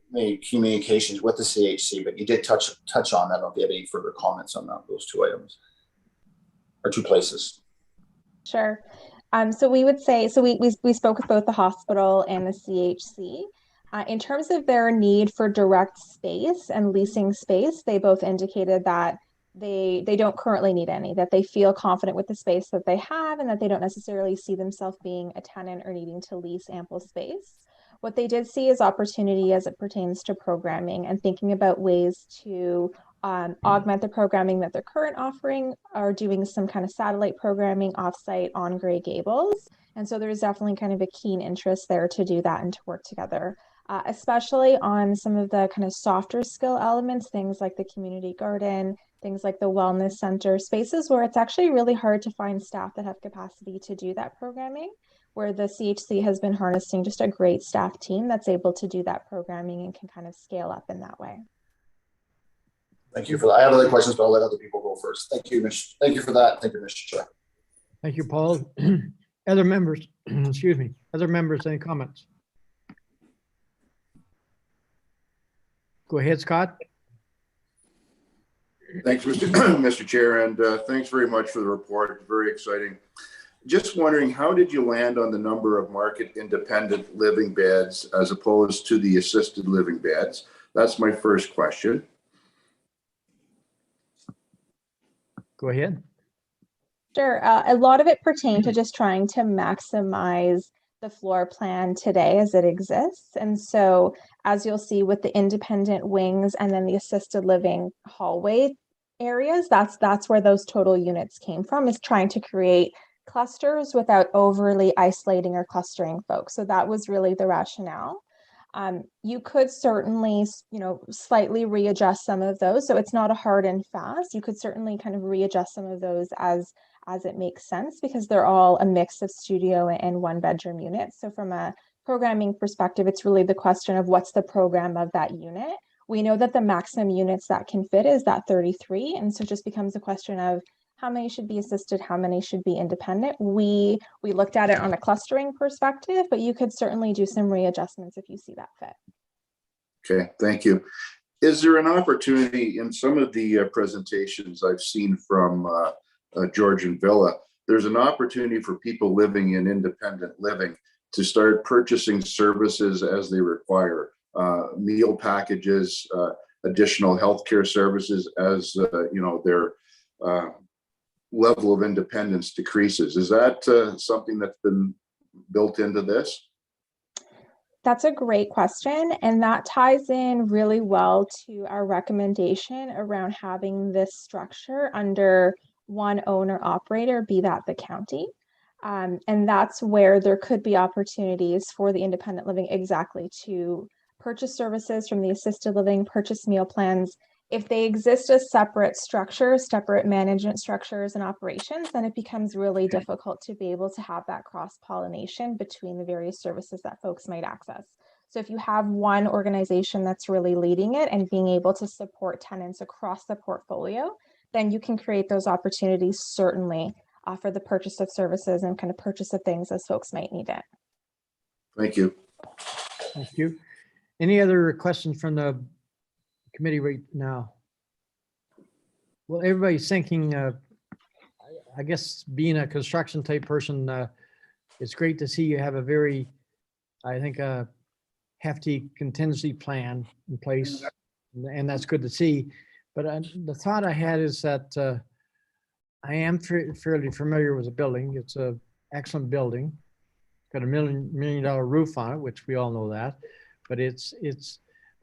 made communications with the CHC, but you did touch on that. I don't know if you have any further comments on those 2 items or 2 places. Sure. So we would say, so we spoke with both the hospital and the CHC. In terms of their need for direct space and leasing space, they both indicated that they don't currently need any, that they feel confident with the space that they have, and that they don't necessarily see themselves being a tenant or needing to lease ample space. What they did see is opportunity as it pertains to programming and thinking about ways to augment the programming that they're current offering, or doing some kind of satellite programming offsite on Grey Gables. And so there's definitely kind of a keen interest there to do that and to work together, especially on some of the kind of softer skill elements, things like the community garden, things like the wellness center, spaces where it's actually really hard to find staff that have capacity to do that programming, where the CHC has been harnessing just a great staff team that's able to do that programming and can kind of scale up in that way. Thank you for that. I have other questions, but I'll let other people go first. Thank you, Thank you for that. Thank you, Mr. Chair. Thank you, Paul. Other members, excuse me, other members, any comments? Go ahead, Scott. Thanks, Mr. Chair, and thanks very much for the report. Very exciting. Just wondering, how did you land on the number of market independent living beds as opposed to the assisted living beds? That's my first question. Go ahead. Sure. A lot of it pertained to just trying to maximize the floor plan today as it exists. And so, as you'll see with the independent wings and then the assisted living hallway areas, that's where those total units came from, is trying to create clusters without overly isolating or clustering folks. So that was really the rationale. You could certainly, slightly readjust some of those. So it's not a hard and fast. You could certainly kind of readjust some of those as it makes sense, because they're all a mix of studio and one bedroom units. So from a programming perspective, it's really the question of what's the program of that unit. We know that the maximum units that can fit is that 33. And so it just becomes a question of how many should be assisted, how many should be independent. We looked at it on a clustering perspective, but you could certainly do some readjustments if you see that fit. Okay, thank you. Is there an opportunity in some of the presentations I've seen from Georgian Villa, there's an opportunity for people living in independent living to start purchasing services as they require, meal packages, additional healthcare services as their level of independence decreases. Is that something that's been built into this? That's a great question. And that ties in really well to our recommendation around having this structure under one owner operator, be that the county. And that's where there could be opportunities for the independent living exactly to purchase services from the assisted living, purchase meal plans. If they exist as separate structures, separate management structures and operations, then it becomes really difficult to be able to have that cross-pollination between the various services that folks might access. So if you have one organization that's really leading it and being able to support tenants across the portfolio, then you can create those opportunities certainly for the purchase of services and kind of purchase of things as folks might need it. Thank you. Thank you. Any other questions from the committee right now? Well, everybody's thinking, I guess being a construction type person, it's great to see you have a very, I think, a hefty contingency plan in place, and that's good to see. But the thought I had is that I am fairly familiar with the building. It's an excellent building, got $1 million roof on it, which we all know that. But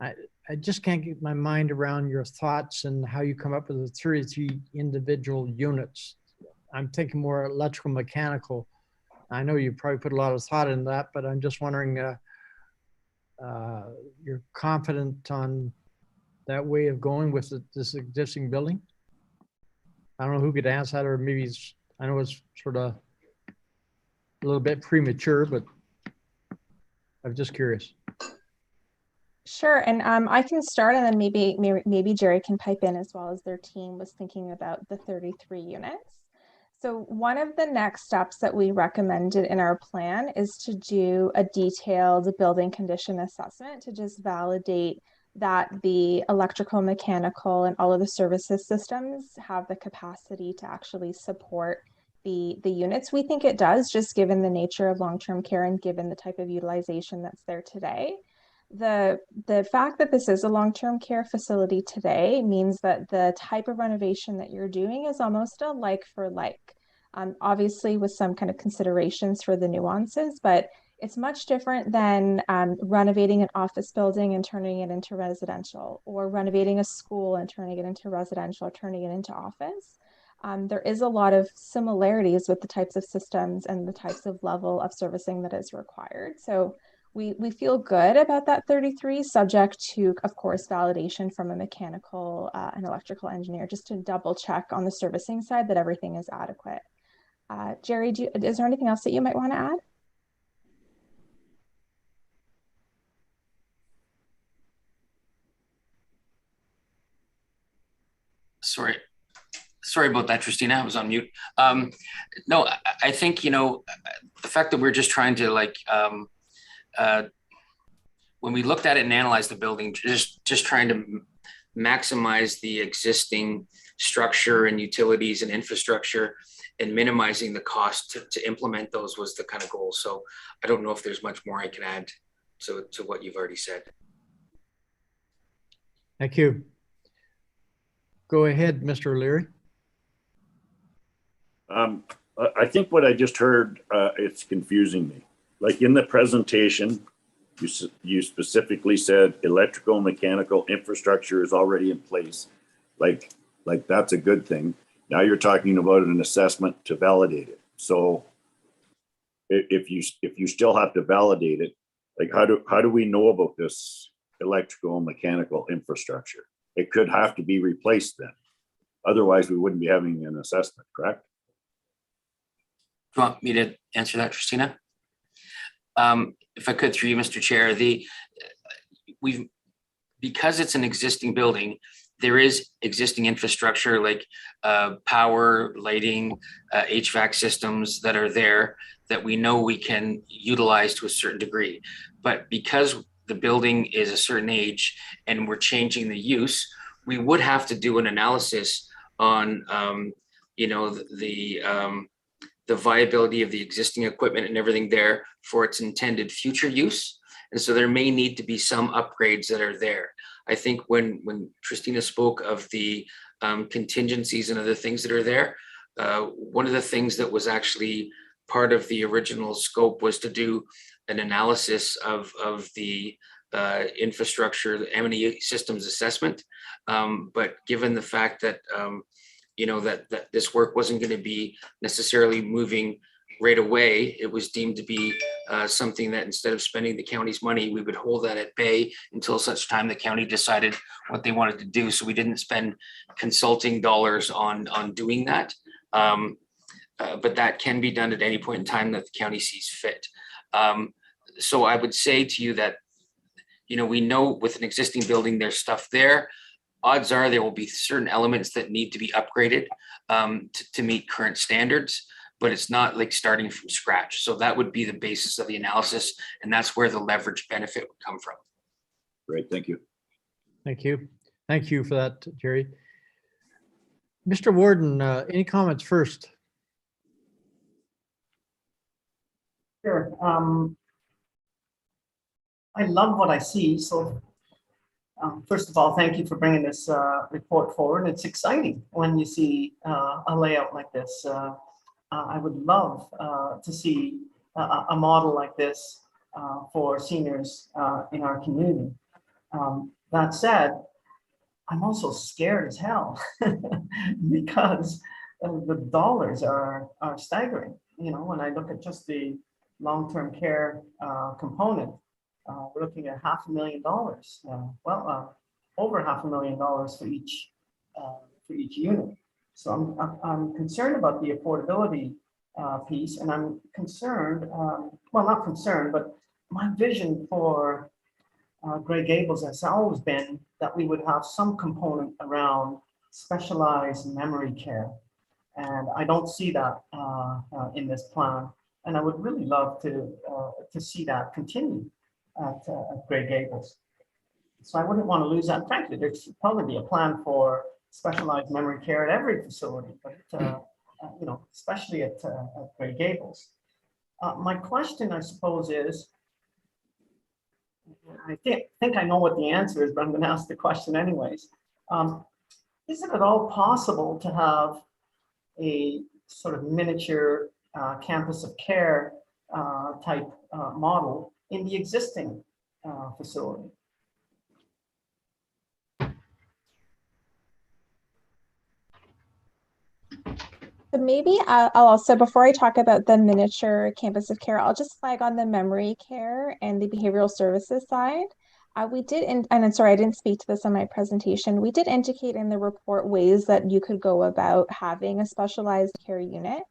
I just can't get my mind around your thoughts and how you come up with the 33 individual units. I'm thinking more electrical, mechanical. I know you probably put a lot of thought in that, but I'm just wondering, you're confident on that way of going with this existing building? I don't know who could answer that, or maybe I know it's sort of a little bit premature, but I'm just curious. Sure, and I can start, and then maybe Jerry can pipe in as well, as their team was thinking about the 33 units. So one of the next steps that we recommended in our plan is to do a detailed building condition assessment to just validate that the electrical, mechanical, and all of the services systems have the capacity to actually support the units. We think it does, just given the nature of long-term care and given the type of utilization that's there today. The fact that this is a long-term care facility today means that the type of renovation that you're doing is almost a like for like. Obviously with some kind of considerations for the nuances, but it's much different than renovating an office building and turning it into residential, or renovating a school and turning it into residential, or turning it into office. There is a lot of similarities with the types of systems and the types of level of servicing that is required. So we feel good about that 33, subject to, of course, validation from a mechanical and electrical engineer, just to double check on the servicing side that everything is adequate. Jerry, is there anything else that you might want to add? Sorry about that, Christina. I was on mute. No, I think, you know, the fact that we're just trying to like, when we looked at it and analyzed the building, just trying to maximize the existing structure and utilities and infrastructure and minimizing the cost to implement those was the kind of goal. So I don't know if there's much more I can add to what you've already said. Thank you. Go ahead, Mr. O'Leary. I think what I just heard, it's confusing me. Like in the presentation, you specifically said electrical and mechanical infrastructure is already in place. Like that's a good thing. Now you're talking about an assessment to validate it. So if you still have to validate it, like how do we know about this electrical and mechanical infrastructure? It could have to be replaced then. Otherwise, we wouldn't be having an assessment, correct? Do you want me to answer that, Christina? If I could, through you, Mr. Chair, because it's an existing building, there is existing infrastructure like power, lighting, HVAC systems that are there that we know we can utilize to a certain degree. But because the building is a certain age and we're changing the use, we would have to do an analysis on, you know, the viability of the existing equipment and everything there for its intended future use. And so there may need to be some upgrades that are there. I think when Christina spoke of the contingencies and other things that are there, one of the things that was actually part of the original scope was to do an analysis of the infrastructure, the Amenity systems assessment. But given the fact that you know, that this work wasn't going to be necessarily moving right away, it was deemed to be something that instead of spending the county's money, we would hold that at bay until such time the county decided what they wanted to do. So we didn't spend consulting dollars on doing that. But that can be done at any point in time that the county sees fit. So I would say to you that, you know, we know with an existing building, there's stuff there. Odds are there will be certain elements that need to be upgraded to meet current standards, but it's not like starting from scratch. So that would be the basis of the analysis, and that's where the leverage benefit would come from. Great, thank you. Thank you. Thank you for that, Jerry. Mr. Warden, any comments first? Sure. I love what I see. So first of all, thank you for bringing this report forward. It's exciting when you see a layout like this. I would love to see a model like this for seniors in our community. That said, I'm also scared as hell because the dollars are staggering. You know, when I look at just the long-term care component, we're looking at $500,000. Over $500,000 for each unit. So I'm concerned about the affordability piece, and I'm concerned. Well, not concerned, but my vision for Grey Gables has always been that we would have some component around specialized memory care, and I don't see that in this plan. And I would really love to see that continue at Grey Gables. So I wouldn't want to lose that. Frankly, there should probably be a plan for specialized memory care at every facility, but you know, especially at Grey Gables. My question, I suppose, is I think I know what the answer is, but I'm going to ask the question anyways. Is it at all possible to have a sort of miniature campus of care type model in the existing facility? So maybe I'll also, before I talk about the miniature campus of care, I'll just flag on the memory care and the behavioral services side. We did, and I'm sorry, I didn't speak to this in my presentation. We did indicate in the report ways that you could go about having a specialized care unit.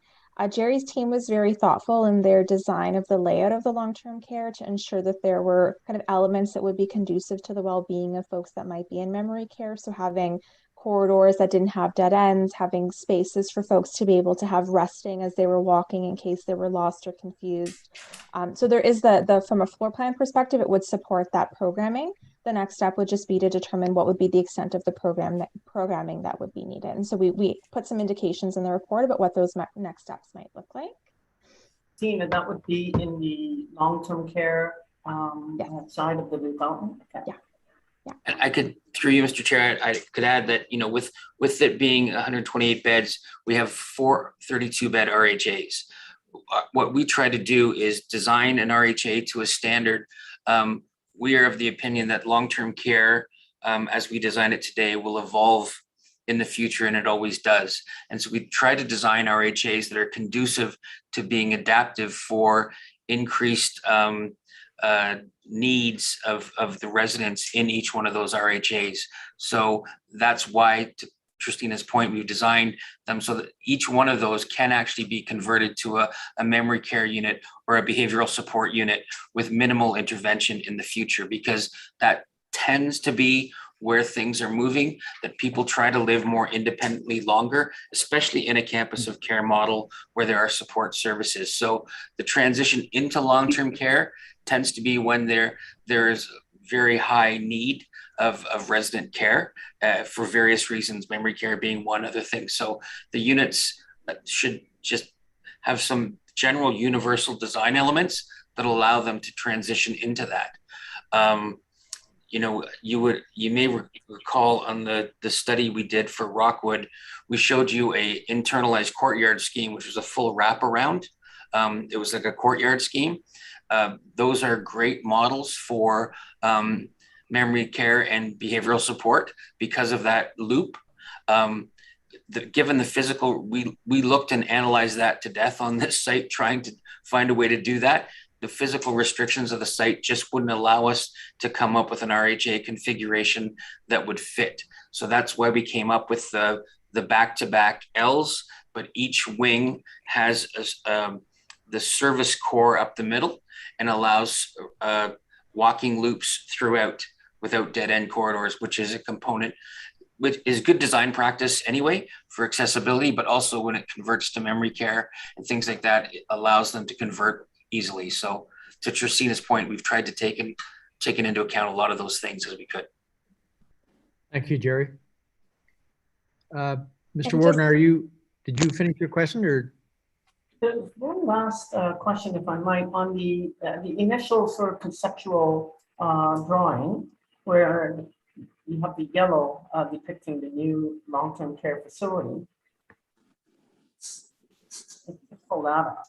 Jerry's team was very thoughtful in their design of the layout of the long-term care to ensure that there were kind of elements that would be conducive to the well-being of folks that might be in memory care. So having corridors that didn't have dead ends, having spaces for folks to be able to have resting as they were walking in case they were lost or confused. So there is from a floor plan perspective, it would support that programming. The next step would just be to determine what would be the extent of the programming that would be needed. And so we put some indications in the report about what those next steps might look like. Tina, that would be in the long-term care side of the development? Okay. Yeah. Yeah. And I could, through you, Mr. Chair, I could add that, you know, with it being 128 beds, we have 4 32-bed RHAs. What we try to do is design an RHA to a standard. We are of the opinion that long-term care, as we design it today, will evolve in the future, and it always does. And so we try to design RHAs that are conducive to being adaptive for increased needs of the residents in each one of those RHAs. So that's why, to Christina's point, we've designed them so that each one of those can actually be converted to a memory care unit or a behavioral support unit with minimal intervention in the future, because that tends to be where things are moving, that people try to live more independently longer, especially in a campus of care model where there are support services. So the transition into long-term care tends to be when there is very high need of resident care for various reasons, memory care being one other thing. So the units should just have some general universal design elements that allow them to transition into that. You know, you may recall on the study we did for Rockwood, we showed you a internalized courtyard scheme, which was a full wraparound. It was like a courtyard scheme. Those are great models for memory care and behavioral support because of that loop. Given the physical, we looked and analyzed that to death on this site, trying to find a way to do that. The physical restrictions of the site just wouldn't allow us to come up with an RHA configuration that would fit. So that's why we came up with the back-to-back Ls, but each wing has the service core up the middle and allows walking loops throughout without dead end corridors, which is a component, which is good design practice anyway for accessibility, but also when it converts to memory care and things like that, it allows them to convert easily. So to Tristina's point, we've tried to taken into account a lot of those things as we could. Thank you, Jerry. Mr. Warden, did you finish your question, or? There's one last question, if I might, on the initial sort of conceptual drawing where you have the yellow depicting the new long-term care facility. Let's pull that up.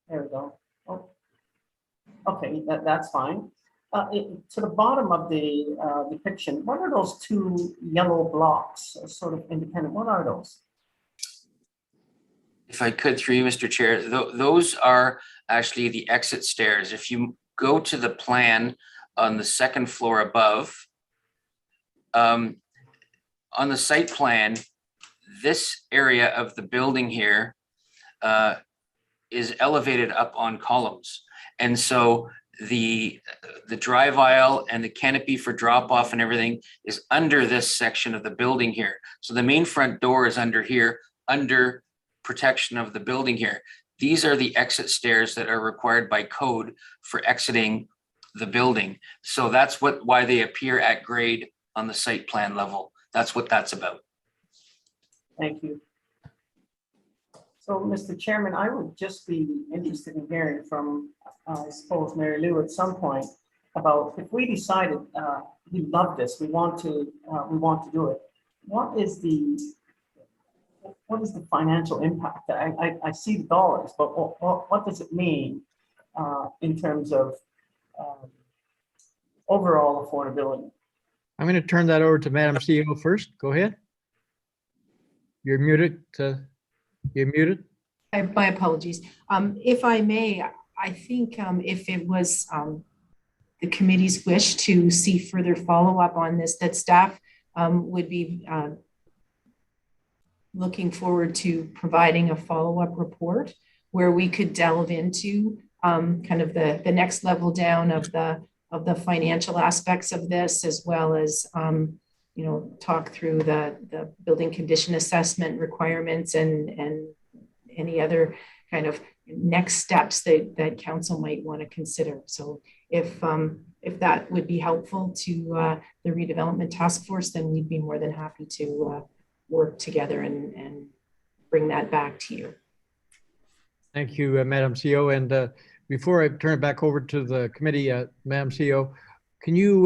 There we go. Oh. Okay, that's fine. To the bottom of the depiction, what are those two yellow blocks, sort of independent? What are those? If I could, through you, Mr. Chair, those are actually the exit stairs. If you go to the plan on the second floor above, on the site plan, this area of the building here is elevated up on columns. And so the drive aisle and the canopy for drop off and everything is under this section of the building here. So the main front door is under here, under protection of the building here. These are the exit stairs that are required by code for exiting the building. So that's why they appear at grade on the site plan level. That's what that's about. Thank you. So, Mr. Chairman, I would just be interested in hearing from, I suppose, Mary Lou at some point about if we decided we love this, we want to do it. What is the financial impact? I see the dollars, but what does it mean in terms of overall affordability? I'm going to turn that over to Madam CEO first. Go ahead. You're muted. You're muted. My apologies. If I may, I think if it was the committee's wish to see further follow-up on this, that staff would be looking forward to providing a follow-up report where we could delve into kind of the next level down of the financial aspects of this, as well as talk through the building condition assessment requirements and any other kind of next steps that council might want to consider. So if that would be helpful to the redevelopment task force, then we'd be more than happy to work together and bring that back to you. Thank you, Madam CEO. And before I turn it back over to the committee, Madam CEO, can you,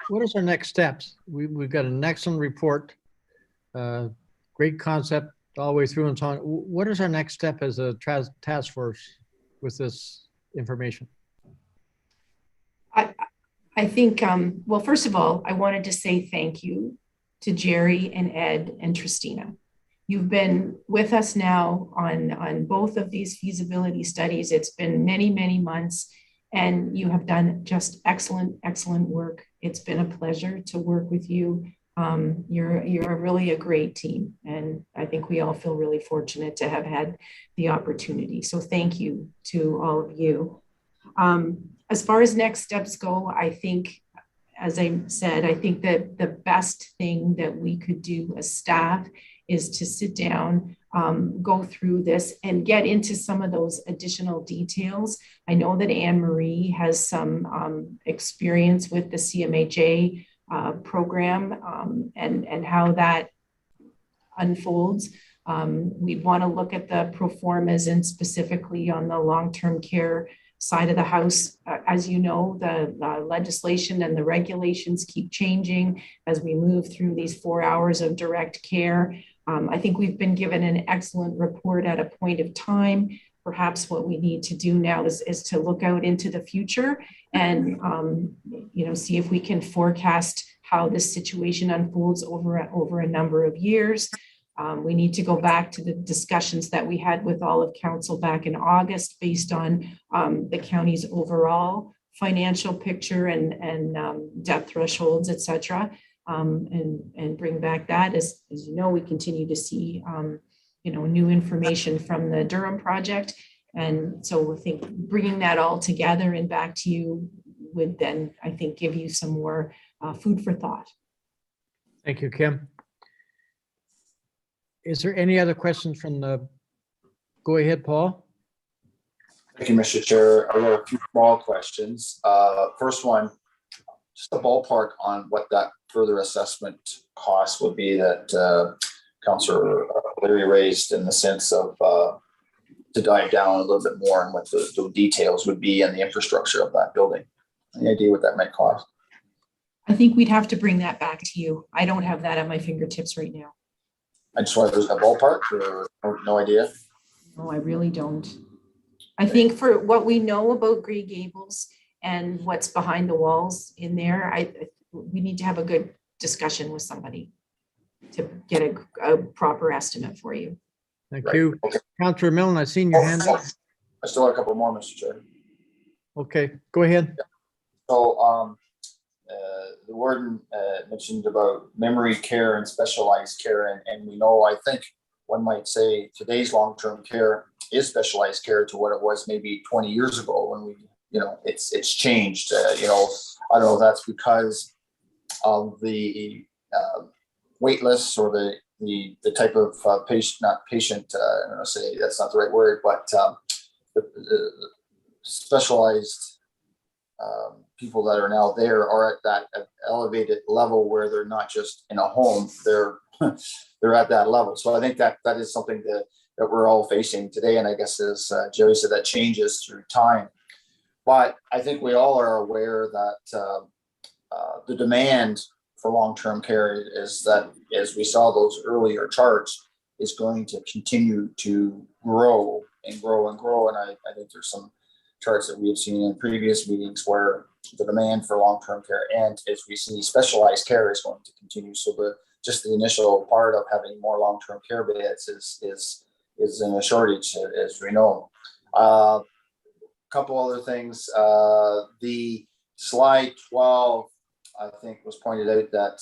what is our next steps? We've got an excellent report, great concept all the way through and so on. What is our next step as a task force with this information? I think, well, first of all, I wanted to say thank you to Jerry and Ed and Tristina. You've been with us now on both of these feasibility studies. It's been many, many months, and you have done just excellent, excellent work. It's been a pleasure to work with you. You're really a great team, and I think we all feel really fortunate to have had the opportunity. So thank you to all of you. As far as next steps go, I think, as I said, I think that the best thing that we could do as staff is to sit down, go through this and get into some of those additional details. I know that Anne Marie has some experience with the CMHA program and how that unfolds. We'd want to look at the pro formas and specifically on the long-term care side of the house. As you know, the legislation and the regulations keep changing as we move through these 4 hours of direct care. I think we've been given an excellent report at a point of time. Perhaps what we need to do now is to look out into the future and see if we can forecast how this situation unfolds over a number of years. We need to go back to the discussions that we had with all of council back in August based on the county's overall financial picture and debt thresholds, et cetera, and bring back that. As you know, we continue to see new information from the Durham project. And so I think bringing that all together and back to you would then, I think, give you some more food for thought. Thank you, Kim. Is there any other questions from the, go ahead, Paul. Thank you, Mr. Chair. I have a few small questions. First one, just a ballpark on what that further assessment cost would be that Councillor Larry raised in the sense of to dive down a little bit more on what the details would be and the infrastructure of that building. Any idea what that might cost? I think we'd have to bring that back to you. I don't have that at my fingertips right now. I just wanted a ballpark or no idea. No, I really don't. I think for what we know about Grey Gables and what's behind the walls in there, we need to have a good discussion with somebody to get a proper estimate for you. Thank Right. you. Okay. Councillor Milne, I've seen your hand up. I still have a couple more, Mr. Chair. Okay, go ahead. So the warden mentioned about memory care and specialized care, and we know, I think one might say today's long-term care is specialized care to what it was maybe 20 years ago when we, it's changed. I don't know if that's because of the wait lists or the type of patient, not patient, I don't know, say that's not the right word, but the specialized people that are now there are at that elevated level where they're not just in a home, they're they're at that level. So I think that is something that we're all facing today. And I guess, as Jerry said, that changes through time. But I think we all are aware that the demand for long-term care is that, as we saw those earlier charts, is going to continue to grow and grow and grow. And I think there's some charts that we have seen in previous meetings where the demand for long-term care, and as we see, specialized care is going to continue. So just the initial part of having more long-term care beds is in a shortage, as we know. Couple other things. The slide 12, I think, was pointed out that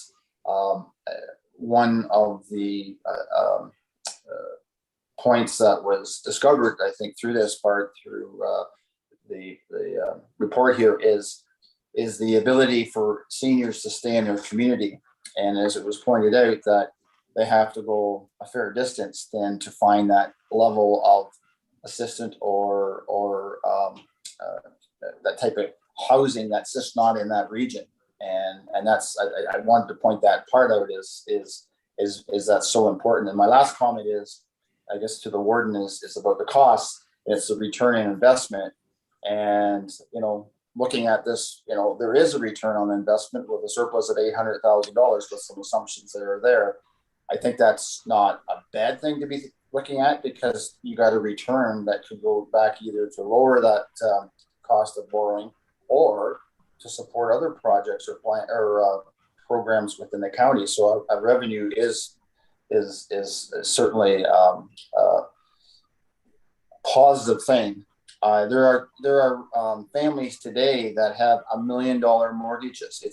one of the points that was discovered, I think, through this part, through the report here, is the ability for seniors to stay in their community. And as it was pointed out, that they have to go a fair distance then to find that level of assistant or that type of housing that's just not in that region. And that's, I wanted to point that part out is that's so important. And my last comment is, I guess, to the warden is about the cost. It's the return on investment. And, looking at this, there is a return on investment with a surplus of $800,000 with some assumptions that are there. I think that's not a bad thing to be looking at, because you got a return that could go back either to lower that cost of borrowing or to support other projects or programs within the county. So a revenue is certainly a positive thing. There are families today that have $1 million mortgages.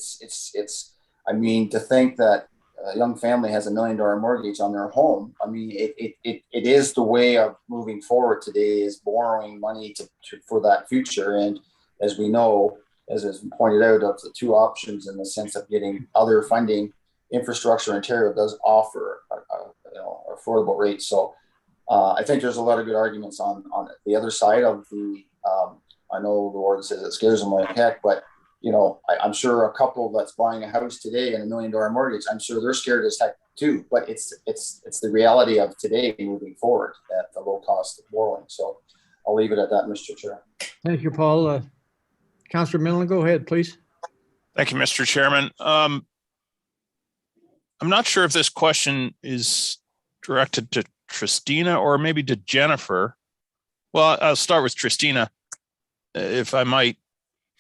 I mean, to think that a young family has $1 million mortgage on their home. I mean, it is the way of moving forward today, is borrowing money for that future. And as we know, as is pointed out, of the two options in the sense of getting other funding, Infrastructure Ontario does offer affordable rates. So I think there's a lot of good arguments on the other side of the. I know the warden says it scares them like heck, but I'm sure a couple that's buying a house today and $1 million mortgage, I'm sure they're scared as heck too. But it's the reality of today moving forward at the low cost of borrowing. So I'll leave it at that, Mr. Chair. Thank you, Paul. Councillor Millen, go ahead, please. Thank you, Mr. Chairman. I'm not sure if this question is directed to Tristina or maybe to Jennifer. Well, I'll start with Tristina, if I might.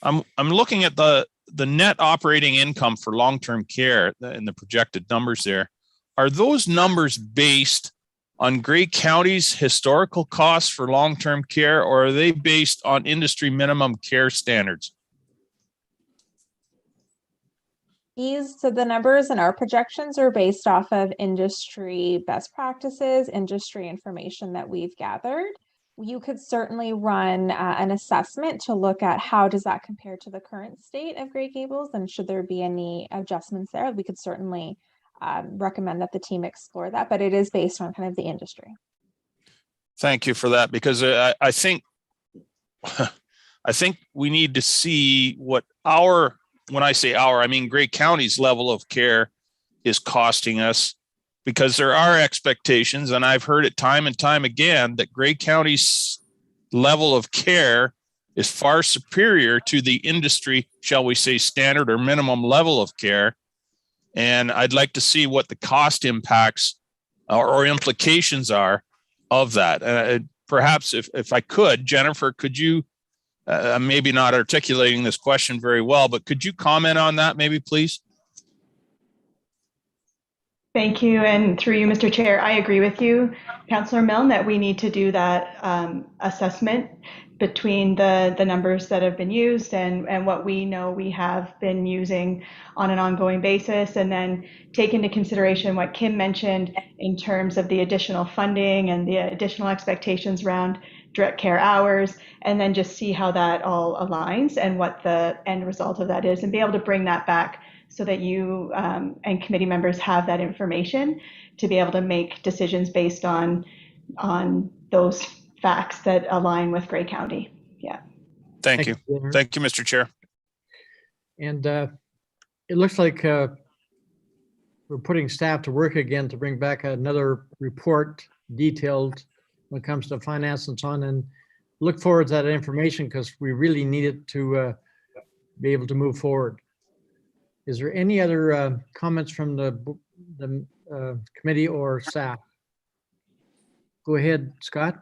I'm looking at the net operating income for long-term care and the projected numbers there. Are those numbers based on Grey County's historical costs for long-term care, or are they based on industry minimum care standards? So the numbers in our projections are based off of industry best practices, industry information that we've gathered. You could certainly run an assessment to look at how does that compare to the current state of Grey Gables, and should there be any adjustments there. We could certainly recommend that the team explore that, but it is based on kind of the industry. Thank you for that, because I think we need to see what when I say I mean Grey County's level of care is costing us, because there are expectations, and I've heard it time and time again, that Grey County's level of care is far superior to the industry, shall we say, standard or minimum level of care. And I'd like to see what the cost impacts or implications are of that. Perhaps if I could, Jennifer, could you, maybe not articulating this question very well, but could you comment on that maybe, please? Thank you. And through you, Mr. Chair, I agree with you, Councillor Milne, that we need to do that assessment between the numbers that have been used and what we know we have been using on an ongoing basis, and then take into consideration what Kim mentioned in terms of the additional funding and the additional expectations around direct care hours, and then just see how that all aligns and what the end result of that is, and be able to bring that back so that you and committee members have that information to be able to make decisions based on those facts that align with Grey County. Yeah. Thank you. Thank you, Mr. Chair. And it looks like we're putting staff to work again to bring back another report detailed when it comes to finance and so on, and look forward to that information because we really need it to be able to move forward. Is there any other comments from the committee or staff? Go ahead, Scott.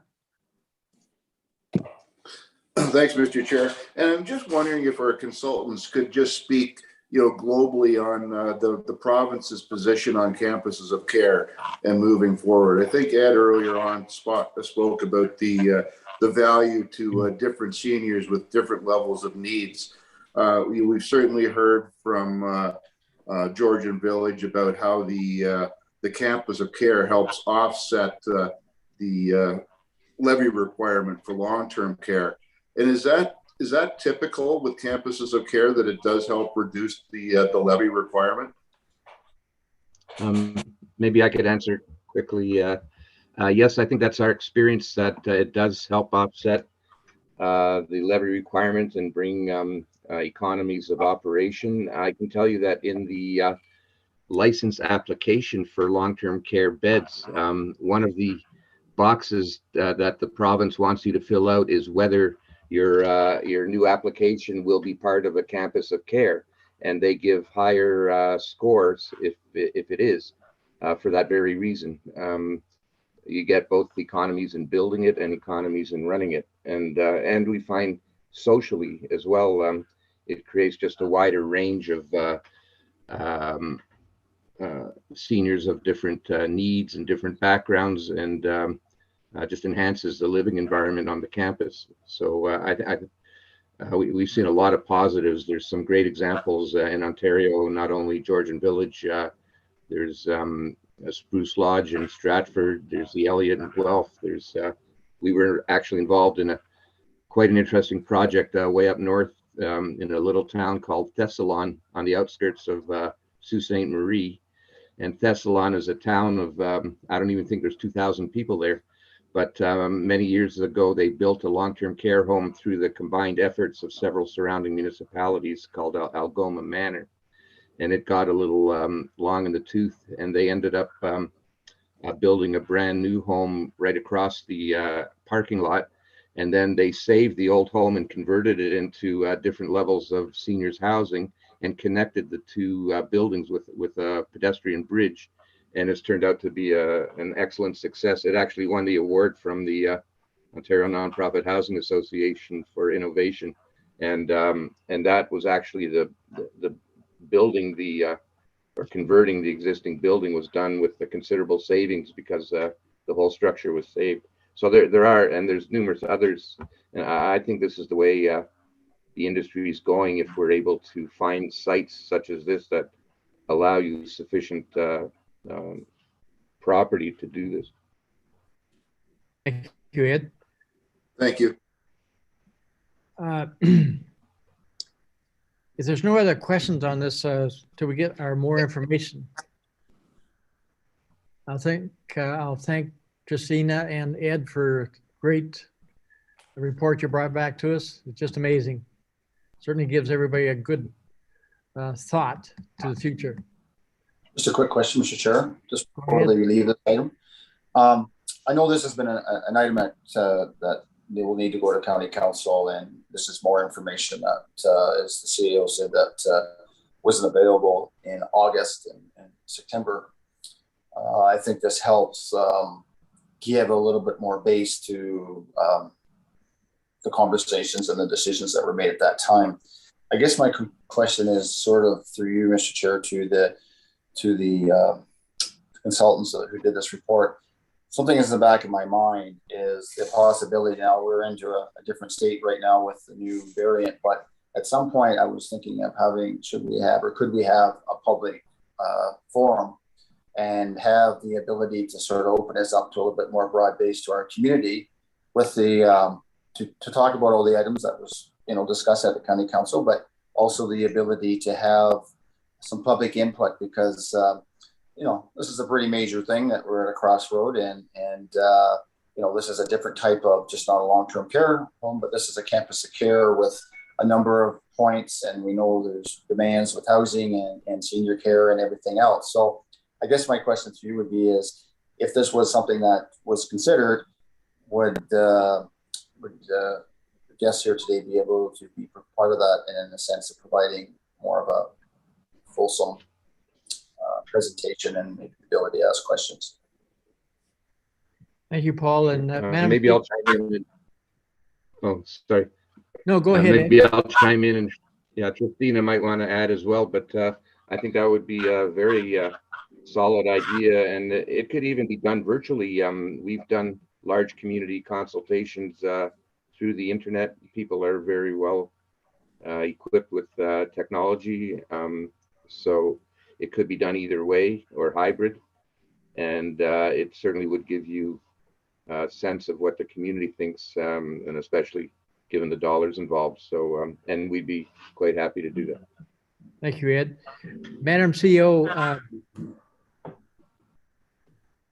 Thanks, Mr. Chair. And I'm just wondering if our consultants could just speak, globally on the province's position on campuses of care and moving forward. I think Ed earlier on spoke about the value to different seniors with different levels of needs. We've certainly heard from Georgian Village about how the campus of care helps offset the levy requirement for long-term care. And is that typical with campuses of care, that it does help reduce the levy requirement? Maybe I could answer quickly. Yes, I think that's our experience, that it does help offset the levy requirement and bring economies of operation. I can tell you that in the license application for long-term care beds, one of the boxes that the province wants you to fill out is whether your new application will be part of a campus of care, and they give higher scores if it is, for that very reason. You get both economies in building it and economies in running it, and we find socially as well, it creates just a wider range of seniors of different needs and different backgrounds, and just enhances the living environment on the campus. So we've seen a lot of positives. There's some great examples in Ontario, not only Georgian Village, there's Spruce Lodge in Stratford, there's the Elliott in Guelph. We were actually involved in quite an interesting project way up north in a little town called Thessalon on the outskirts of Sault Ste. Marie. And Thessalon is a town of, I don't even think there's 2,000 people there. But many years ago, they built a long-term care home through the combined efforts of several surrounding municipalities called Algoma Manor. And it got a little long in the tooth, and they ended up building a brand new home right across the parking lot. And then they saved the old home and converted it into different levels of seniors housing and connected the two buildings with a pedestrian bridge. And it's turned out to be an excellent success. It actually won the award from the Ontario Nonprofit Housing Association for innovation, and that was actually the building or converting the existing building was done with the considerable savings because the whole structure was saved. So there's numerous others, and I think this is the way the industry is going. If we're able to find sites such as this that allow you sufficient property to do this. Thank you, Ed. Thank you. If there's no other questions on this till we get our more information, I'll thank Christina and Ed for great report you brought back to us. It's just amazing. Certainly gives everybody a good thought to the future. Just a quick question, Mr. Chair, just before they leave this item. I know this has been an item that they will need to go to County Council, and this is more information that, as the CEO said, that wasn't available in August and September. I think this helps give a little bit more base to the conversations and the decisions that were made at that time. I guess my question is sort of through you, Mr. Chair, to the consultants who did this report. Something is in the back of my mind is the possibility. Now we're into a different state right now with the new variant, but at some point I was thinking of could we have a public forum and have the ability to sort of open this up to a little bit more broad base to our community with the to talk about all the items that was discussed at the County Council, but also the ability to have some public input, because this is a pretty major thing that we're at a crossroad, and this is a different type of, just not a long-term care home, but this is a campus of care with a number of points, and we know there's demands with housing and senior care and everything else. So I guess my question to you would be is, if this was something that was considered, would guests here today be able to be part of that, and in the sense of providing more of a fulsome presentation and maybe the ability to ask questions? Thank you, Paul. And maybe I'll chime in. Oh, sorry. No, go ahead. Maybe I'll chime in, and yeah, Tristina might want to add as well, but I think that would be a very solid idea, and it could even be done virtually. We've done large community consultations through the internet. People are very well equipped with technology, so it could be done either way or hybrid, and it certainly would give you a sense of what the community thinks, and especially given the dollars involved. So, and we'd be quite happy to do that. Thank you, Ed. Madam CEO,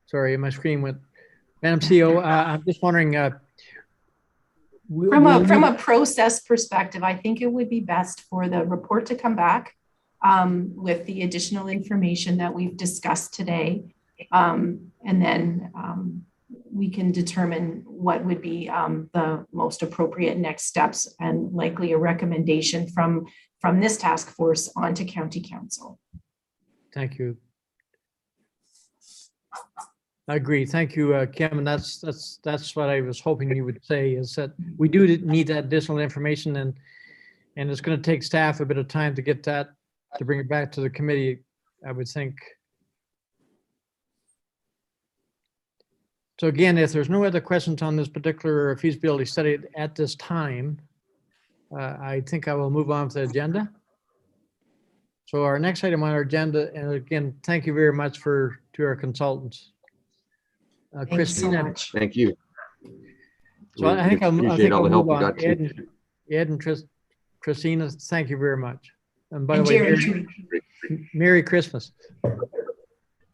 sorry, my screen went. Madam CEO, I'm just wondering, from a process perspective, I think it would be best for the report to come back with the additional information that we've discussed today. And then we can determine what would be the most appropriate next steps, and likely a recommendation from this task force onto County Council. Thank you. I agree. Thank you, Kim. And that's what I was hoping you would say, is that we do need that additional information, and it's going to take staff a bit of time to get that, to bring it back to the committee, I would think. So again, if there's no other questions on this particular feasibility study at this time, I think I will move on to the agenda. So our next item on our agenda, and again, thank you very much to our consultants. Christina. So thank you. So I think I'll all the help we got. Ed and Christina, thank you very much. And by and the way, Jerry, Merry Christmas.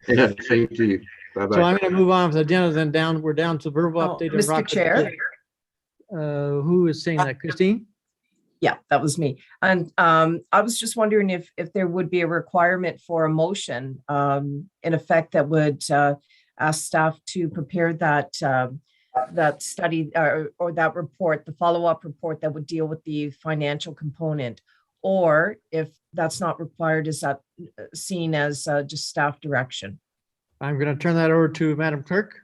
Yeah, same to you. Bye-bye. So I'm going to move on to the agenda, then we're down to verbal update. Mr. Rockwood. Chair. Who is saying that? Christine? Yeah, that was me. And I was just wondering if there would be a requirement for a motion in effect that would ask staff to prepare that study or that report, the follow-up report that would deal with the financial component, or if that's not required, is that seen as just staff direction? I'm going to turn that over to Madam Clerk.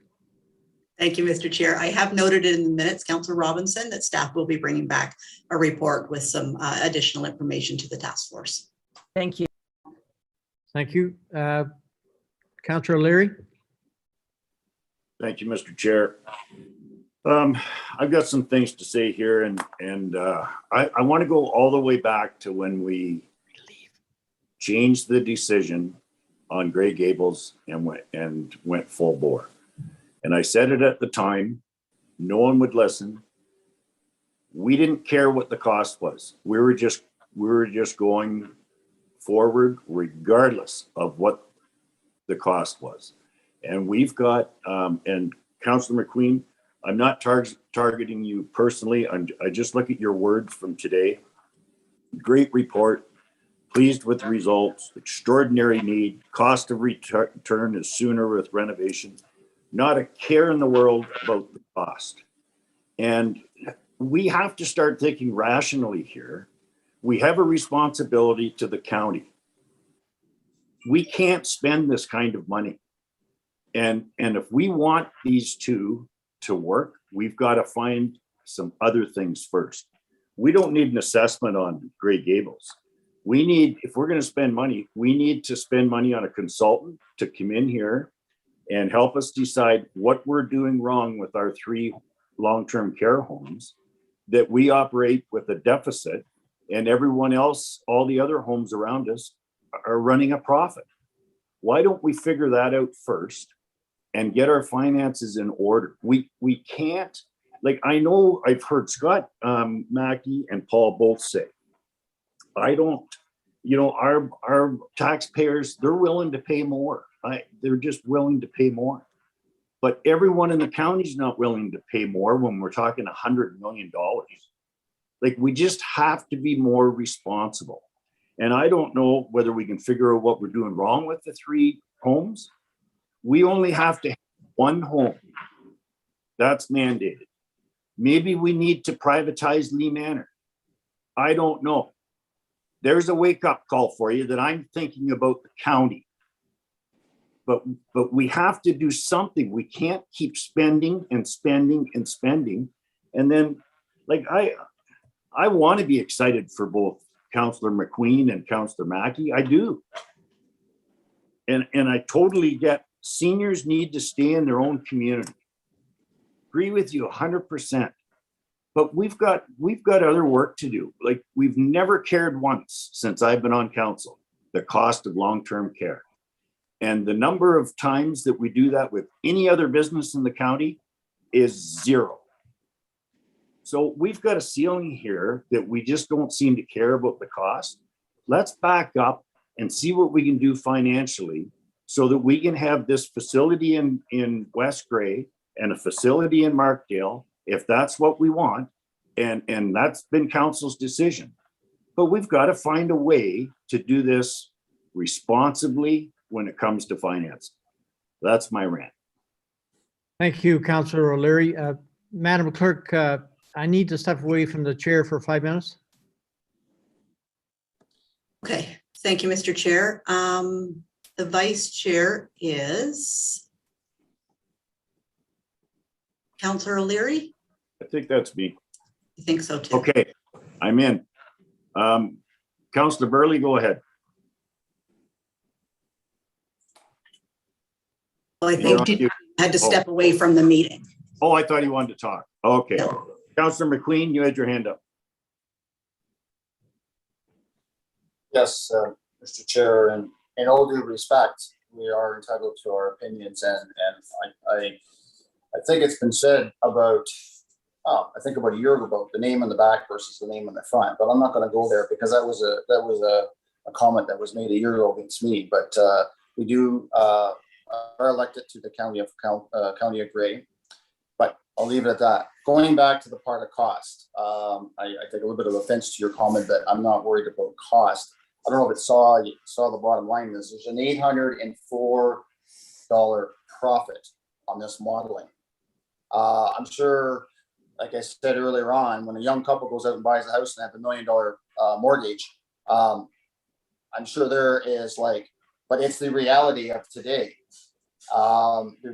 Thank you, Mr. Chair. I have noted in the minutes, Councillor Robinson, that staff will be bringing back a report with some additional information to the task force. Thank you. Thank you. Councillor Leary. Thank you, Mr. Chair. I've got some things to say here, and I want to go all the way back to when we changed the decision on Grey Gables and went full bore. And I said it at the time, no one would listen. We didn't care what the cost was. We were just going forward regardless of what the cost was. And we've got, and Councillor McQueen, I'm not targeting you personally. I just look at your words from today. Great report. Pleased with the results. Extraordinary need. Cost of return is sooner with renovation. Not a care in the world about the cost. And we have to start thinking rationally here. We have a responsibility to the county. We can't spend this kind of money. And if we want these two to work, we've got to find some other things first. We don't need an assessment on Grey Gables. We need, if we're going to spend money, we need to spend money on a consultant to come in here and help us decide what we're doing wrong with our 3 long-term care homes, that we operate with a deficit, and everyone else, all the other homes around us, are running a profit. Why don't we figure that out first and get our finances in order? We can't, like, I know I've heard Scott Mackey and Paul both say, I don't, you know, our taxpayers, they're willing to pay more. They're just willing to pay more. But everyone in the county is not willing to pay more when we're talking $100 million. Like, we just have to be more responsible. And I don't know whether we can figure out what we're doing wrong with the 3 homes. We only have to have 1 home. That's mandated. Maybe we need to privatize Lee Manor. I don't know. There's a wake-up call for you that I'm thinking about the county. But we have to do something. We can't keep spending and spending and spending. And then, like, I want to be excited for both Councillor McQueen and Councillor Mackey. I do. And I totally get seniors need to stay in their own community. Agree with you 100%. But we've got other work to do. Like, we've never cared once since I've been on council, the cost of long-term care. And the number of times that we do that with any other business in the county is 0. So we've got a ceiling here that we just don't seem to care about the cost. Let's back up and see what we can do financially so that we can have this facility in West Grey and a facility in Markdale, if that's what we want. And that's been council's decision. But we've got to find a way to do this responsibly when it comes to finance. That's my rant. Thank you, Councillor O'Leary. Madam Clerk, I need to step away from the chair for 5 minutes. Okay, thank you, Mr. Chair. The vice chair is Councillor O'Leary. I think that's me. I think so too. Okay, I'm in. Councillor Burley, go ahead. Well, I think you had to step away from the meeting. Oh, I thought you wanted to talk. Okay. No. Councillor McQueen, you had your hand up. Yes, Mr. Chair, and in all due respect, we are entitled to our opinions, and I think it's been said about, I think about a year ago, about the name on the back versus the name on the front, but I'm not going to go there because that was a comment that was made a year ago against me. But we do are elected to the county of Grey, but I'll leave it at that. Going back to the part of cost, I take a little bit of offense to your comment that I'm not worried about cost. I don't know if you saw the bottom line. There's an $804 profit on this modeling. I'm sure, like I said earlier on, when a young couple goes out and buys a house and have $1 million mortgage, I'm sure there is but it's the reality of today.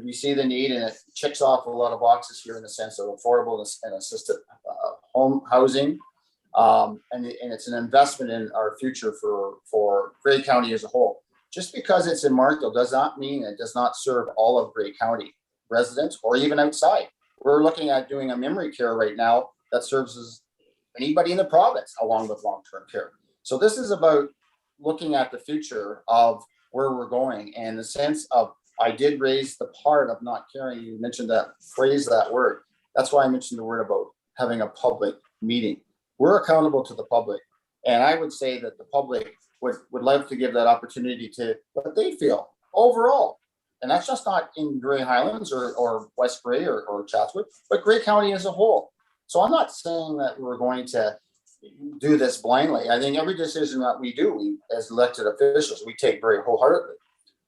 We see the need, and it checks off a lot of boxes here in the sense of affordable and assisted home housing. And it's an investment in our future for Grey County as a whole. Just because it's in Markdale does not mean it does not serve all of Grey County residents or even outside. We're looking at doing a memory care right now that serves as anybody in the province along with long-term care. So this is about looking at the future of where we're going, and the sense of, I did raise the part of not caring. You mentioned that phrase, that word. That's why I mentioned the word about having a public meeting. We're accountable to the public. And I would say that the public would love to give that opportunity to what they feel overall. And that's just not in Grey Highlands or West Grey or Chatswood, but Grey County as a whole. So I'm not saying that we're going to do this blindly. I think every decision that we do, as elected officials, we take very wholeheartedly.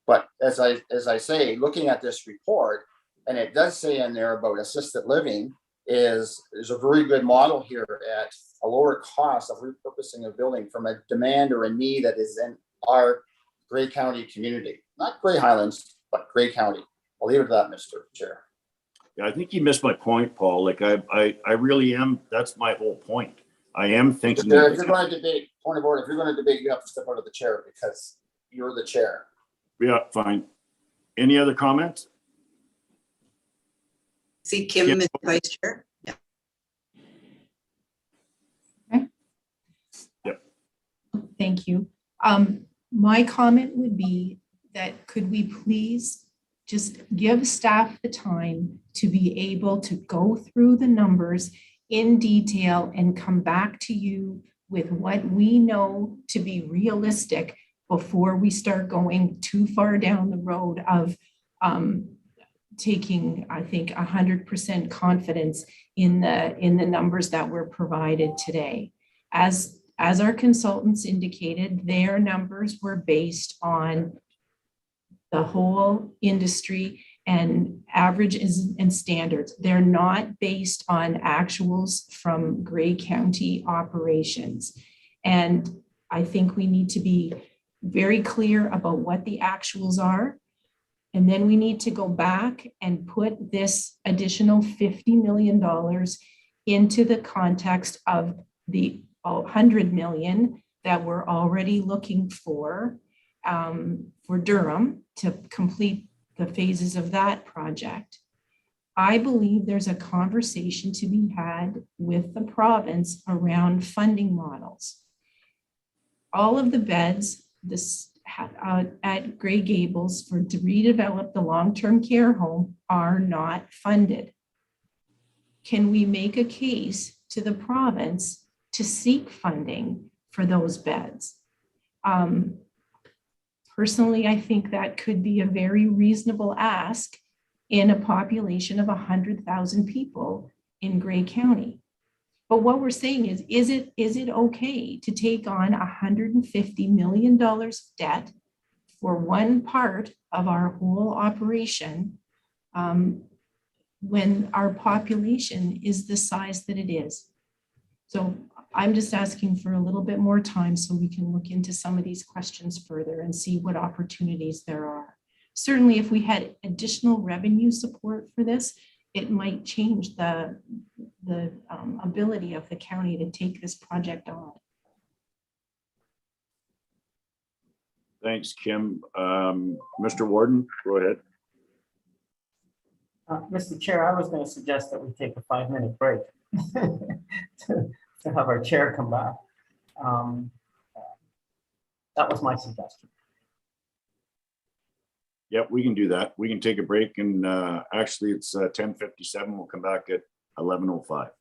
But as I say, looking at this report, and it does say in there about assisted living, is a very good model here at a lower cost of repurposing a building from a demand or a need that is in our Grey County community, not Grey Highlands, but Grey County. I'll leave it at that, Mr. Chair. Yeah, I think you missed my point, Paul. Like I really am. That's my whole point. I am thinking. If you're going to debate, point of order, if you're going to debate, you have to step out of the chair because you're the chair. Yeah, fine. Any other comments? See Kim, Mr. Vice Chair. Yeah. Okay. Yep. Thank you. My comment would be that could we please just give staff the time to be able to go through the numbers in detail and come back to you with what we know to be realistic before we start going too far down the road of taking, I think, 100% confidence in the numbers that were provided today. As our consultants indicated, their numbers were based on the whole industry and averages and standards. They're not based on actuals from Grey County operations. And I think we need to be very clear about what the actuals are. And then we need to go back and put this additional $50 million into the context of the $100 million that we're already looking for Durham to complete the phases of that project. I believe there's a conversation to be had with the province around funding models. All of the beds at Grey Gables to redevelop the long-term care home are not funded. Can we make a case to the province to seek funding for those beds? Personally, I think that could be a very reasonable ask in a population of 100,000 people in Grey County. But what we're saying is it okay to take on $150 million of debt for one part of our whole operation when our population is the size that it is? So I'm just asking for a little bit more time so we can look into some of these questions further and see what opportunities there are. Certainly, if we had additional revenue support for this, it might change the ability of the county to take this project on. Thanks, Kim. Mr. Warden, go ahead. Mr. Chair, I was going to suggest that we take a 5-minute break to have our chair come back. That was my suggestion. Yep, we can do that. We can take a break, and actually it's 10:57. We'll come back at 11:05.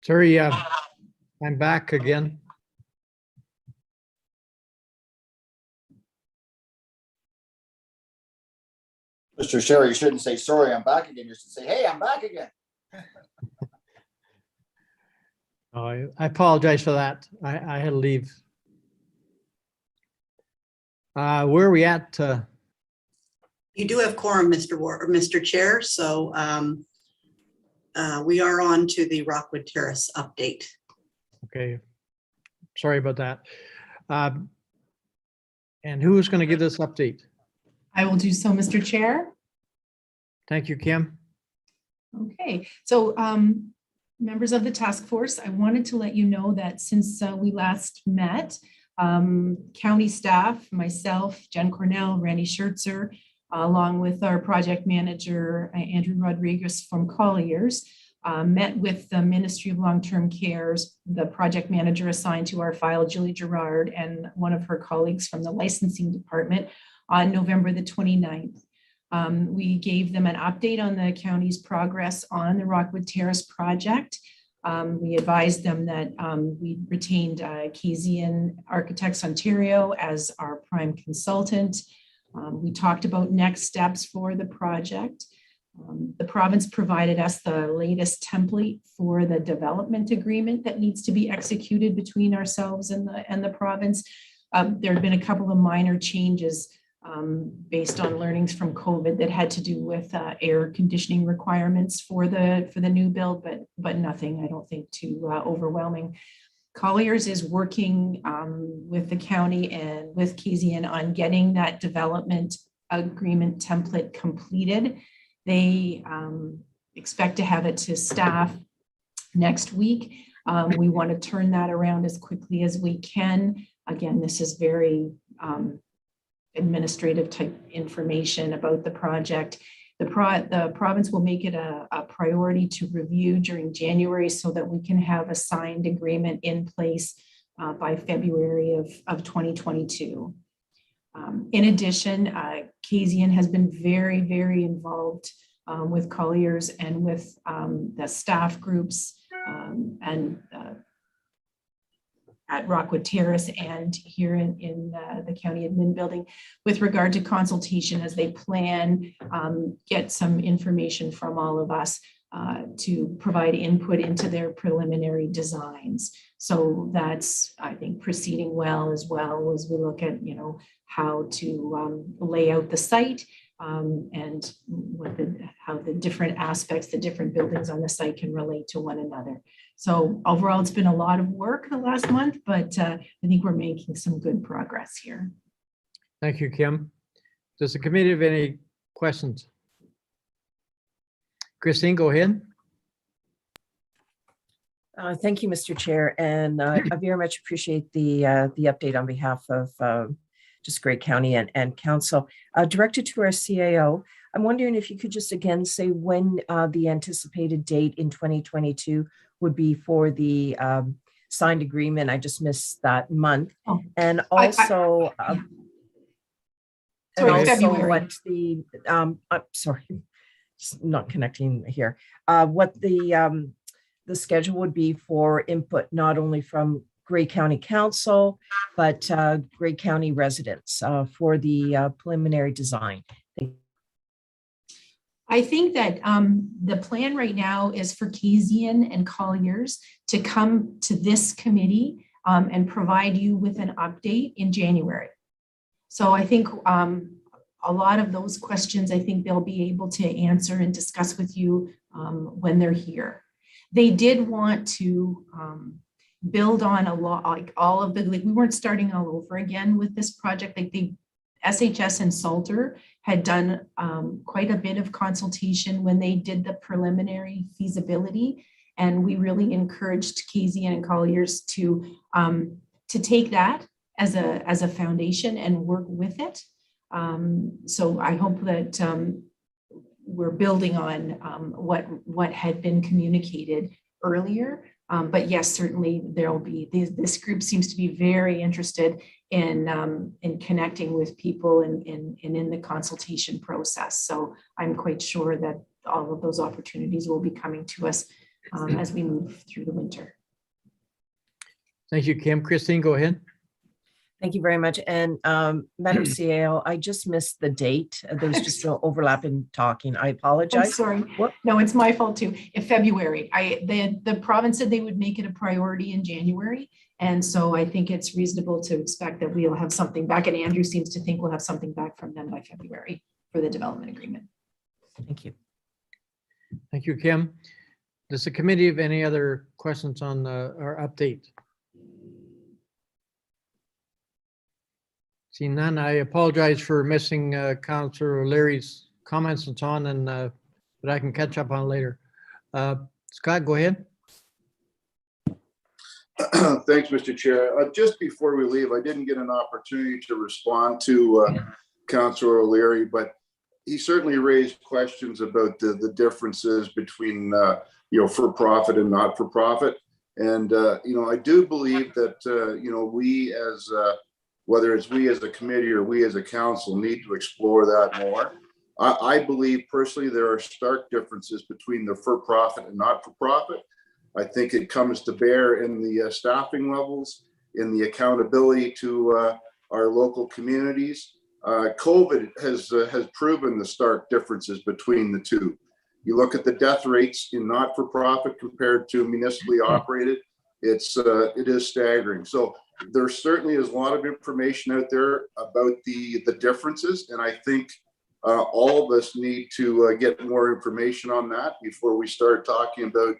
Sorry, I'm back again. Mr. Chair, you shouldn't say, sorry, I'm back again. You should say, hey, I'm back again. Oh, I apologize for that. I had to leave. Where are we at? You do have quorum, Mr. Chair, so we are on to the Rockwood Terrace update. Okay, sorry about that. And who is going to give this update? I will do so, Mr. Chair. Thank you, Kim. Okay, so members of the task force, I wanted to let you know that since we last met, county staff, myself, Jen Cornell, Randy Schertzer, along with our project manager, Andrew Rodriguez from Colliers, met with the Ministry of Long-Term Care's, the project manager assigned to our file, Julie Gerard, and one of her colleagues from the licensing department on November the 29th. We gave them an update on the county's progress on the Rockwood Terrace project. We advised them that we retained Kezian Architects Ontario as our prime consultant. We talked about next steps for the project. The province provided us the latest template for the development agreement that needs to be executed between ourselves and the province. There have been a couple of minor changes based on learnings from COVID that had to do with air conditioning requirements for the new build, but nothing, I don't think, too overwhelming. Colliers is working with the county and with Kezian on getting that development agreement template completed. They expect to have it to staff next week. We want to turn that around as quickly as we can. Again, this is very administrative type information about the project. The province will make it a priority to review during January so that we can have a signed agreement in place by February of 2022. In addition, Kezian has been very, very involved with Colliers and with the staff groups and at Rockwood Terrace and here in the county admin building with regard to consultation as they plan, get some information from all of us to provide input into their preliminary designs. So that's, I think, proceeding well as we look at, how to lay out the site and how the different aspects, the different buildings on the site can relate to one another. So overall, it's been a lot of work the last month, but I think we're making some good progress here. Thank you, Kim. Does the committee have any questions? Christine, go ahead. Thank you, Mr. Chair, and I very much appreciate the update on behalf of just Grey County and Council. Directed to our CAO, I'm wondering if you could just again say when the anticipated date in 2022 would be for the signed agreement. I just missed that month. Oh, and also, February. What the, I'm sorry, just not connecting here. What the schedule would be for input, not only from Grey County Council, but Grey County residents for the preliminary design. I think that the plan right now is for Kezian and Colliers to come to this committee and provide you with an update in January. So I think a lot of those questions, I think they'll be able to answer and discuss with you when they're here. They did want to build on a lot, like all of the, like we weren't starting all over again with this project. Like the SHS and Salter had done quite a bit of consultation when they did the preliminary feasibility. And we really encouraged Kezian and Colliers to take that as a foundation and work with it. So I hope that we're building on what had been communicated earlier. But yes, certainly there will be, this group seems to be very interested in connecting with people and in the consultation process. So I'm quite sure that all of those opportunities will be coming to us as we move through the winter. Thank you, Kim. Christine, go ahead. Thank you very much. And Madam CAO, I just missed the date. There was just no overlap in talking. I apologize. I'm sorry. What? No, it's my fault too. In February, the province said they would make it a priority in January. And so I think it's reasonable to expect that we'll have something back, and Andrew seems to think we'll have something back from them by February for the development agreement. Thank you. Thank you, Kim. Does the committee have any other questions on our update? Seeing none, I apologize for missing Councillor O'Leary's comments and so on, and but I can catch up on later. Scott, go ahead. Thanks, Mr. Chair. Just before we leave, I didn't get an opportunity to respond to Councillor O'Leary, but he certainly raised questions about the differences between for-profit and not-for-profit. And I do believe that we as whether it's we as a committee or we as a council need to explore that more. I believe personally there are stark differences between the for-profit and not-for-profit. I think it comes to bear in the staffing levels, in the accountability to our local communities. COVID has proven the stark differences between the two. You look at the death rates in not-for-profit compared to municipally operated, it is staggering. So there certainly is a lot of information out there about the differences, and I think all of us need to get more information on that before we start talking about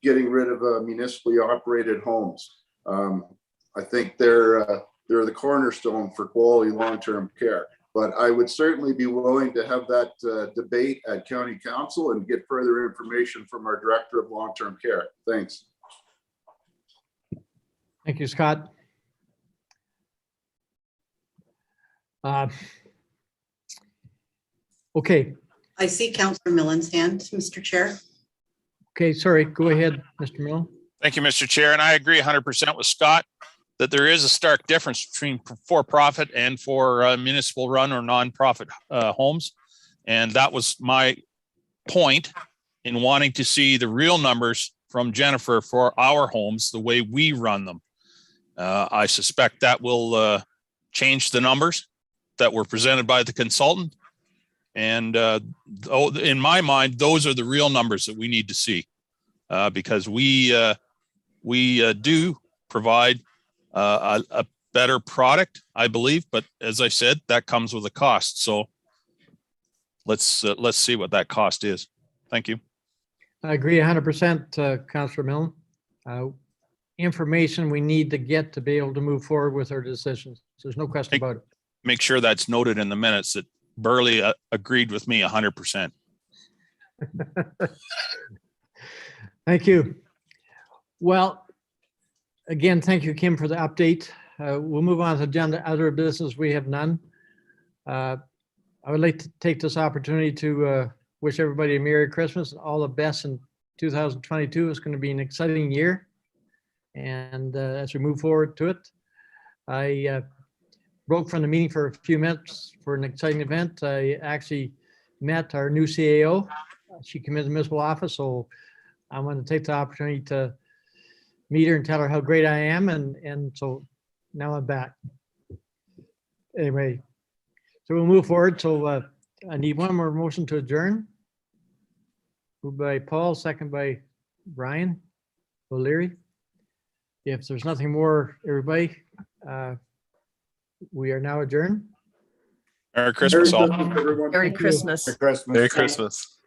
getting rid of municipally operated homes. I think they're the cornerstone for quality long-term care. But I would certainly be willing to have that debate at County Council and get further information from our Director of Long-Term Care. Thanks. Thank you, Scott. Okay. I see Councillor Millen's hand, Mr. Chair. Okay, sorry. Go ahead, Mr. Millen. Thank you, Mr. Chair. And I agree 100% with Scott that there is a stark difference between for-profit and for municipal run or nonprofit homes. And that was my point in wanting to see the real numbers from Jennifer for our homes, the way we run them. I suspect that will change the numbers that were presented by the consultant. And in my mind, those are the real numbers that we need to see because we do provide a better product, I believe. But as I said, that comes with a cost. So let's see what that cost is. Thank you. I agree 100%, Councillor Millen. Information we need to get to be able to move forward with our decisions. There's no question about it. Make sure that's noted in the minutes that Burley agreed with me 100%. Thank you. Well, again, thank you, Kim, for the update. We'll move on to agenda. Other business, we have none. I would like to take this opportunity to wish everybody a Merry Christmas and all the best in 2022. It's going to be an exciting year. And as we move forward to it, I broke from the meeting for a few minutes for an exciting event. I actually met our new CAO. She came into the municipal office, so I want to take the opportunity to meet her and tell her how great I am. And so now I'm back. Anyway, so we'll move forward. So I need one more motion to adjourn. Moved by Paul, second by Brian O'Leary. If there's nothing more, everybody, we are now adjourned. Merry Christmas all. Merry Christmas. Merry Christmas.